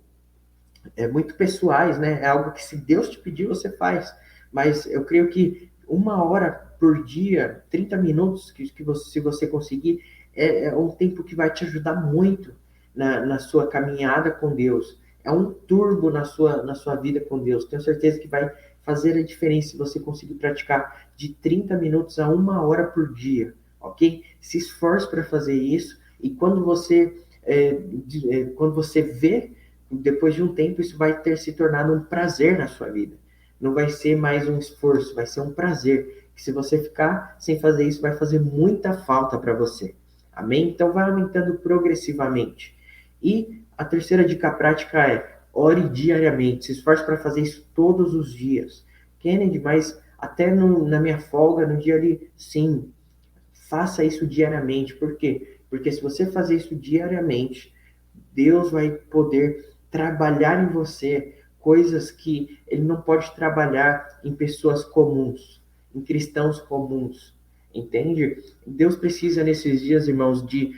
pessoais, né? É algo que se Deus te pedir, você faz. Mas eu creio que 1 hora por dia, 30 minutos, que você, se você conseguir, é um tempo que vai te ajudar muito na sua caminhada com Deus. É um turbo na sua vida com Deus. Tenho certeza que vai fazer a diferença se você conseguir praticar de 30 minutos a 1 hora por dia, ok? Se esforce para fazer isso e quando você vê, depois de um tempo, isso vai ter se tornado um prazer na sua vida. Não vai ser mais um esforço, vai ser um prazer. Que se você ficar sem fazer isso, vai fazer muita falta para você. Amém? Então, vai aumentando progressivamente. E a terceira dica prática é: ore diariamente. Se esforce para fazer isso todos os dias. Kennedy, mas até na minha folga, no dia ali, sim. Faça isso diariamente. Por quê? Porque se você fazer isso diariamente, Deus vai poder trabalhar em você coisas que Ele não pode trabalhar em pessoas comuns, em cristãos comuns. Entende? Deus precisa nesses dias, irmãos, de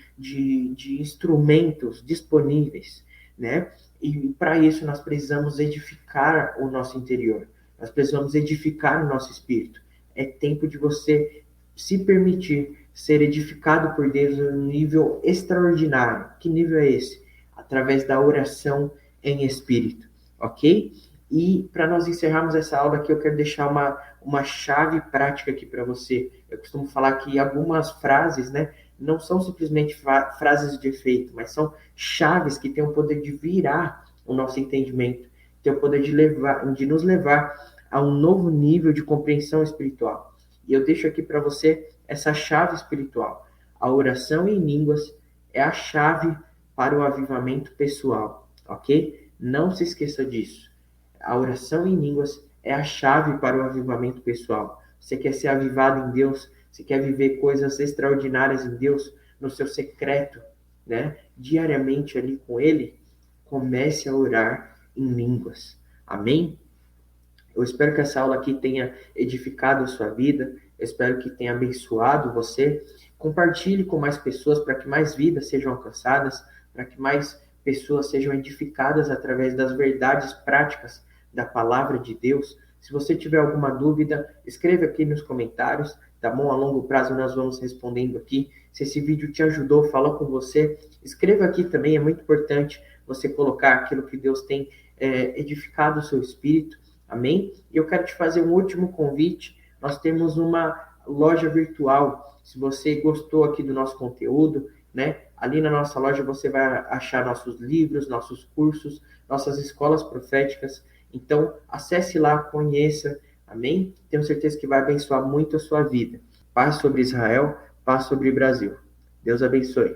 instrumentos disponíveis, né? E para isso nós precisamos edificar o nosso interior. Nós precisamos edificar o nosso espírito. É tempo de você se permitir ser edificado por Deus em um nível extraordinário. Que nível é esse? Através da oração em espírito, ok? E para nós encerrarmos essa aula aqui, eu quero deixar uma chave prática aqui para você. Eu costumo falar que algumas frases, né, não são simplesmente frases de efeito, mas são chaves que têm o poder de virar o nosso entendimento, têm o poder de nos levar a um novo nível de compreensão espiritual. E eu deixo aqui para você essa chave espiritual. A oração em línguas é a chave para o avivamento pessoal, ok? Não se esqueça disso. A oração em línguas é a chave para o avivamento pessoal. Você quer ser avivado em Deus? Você quer viver coisas extraordinárias em Deus, no seu secreto, né? Diariamente ali com Ele? Comece a orar em línguas. Amém? Eu espero que essa aula aqui tenha edificado a sua vida. Eu espero que tenha abençoado você. Compartilhe com mais pessoas para que mais vidas sejam alcançadas, para que mais pessoas sejam edificadas através das verdades práticas da palavra de Deus. Se você tiver alguma dúvida, escreva aqui nos comentários, tá bom? A longo prazo nós vamos respondendo aqui. Se esse vídeo te ajudou, falou com você, escreva aqui também. É muito importante você colocar aquilo que Deus tem edificado o seu espírito. Amém? E eu quero te fazer um último convite. Nós temos uma loja virtual. Se você gostou aqui do nosso conteúdo, né? Ali na nossa loja você vai achar nossos livros, nossos cursos, nossas escolas proféticas. Então, acesse lá, conheça. Amém? Tenho certeza que vai abençoar muito a sua vida. Paz sobre Israel, paz sobre o Brasil. Deus abençoe.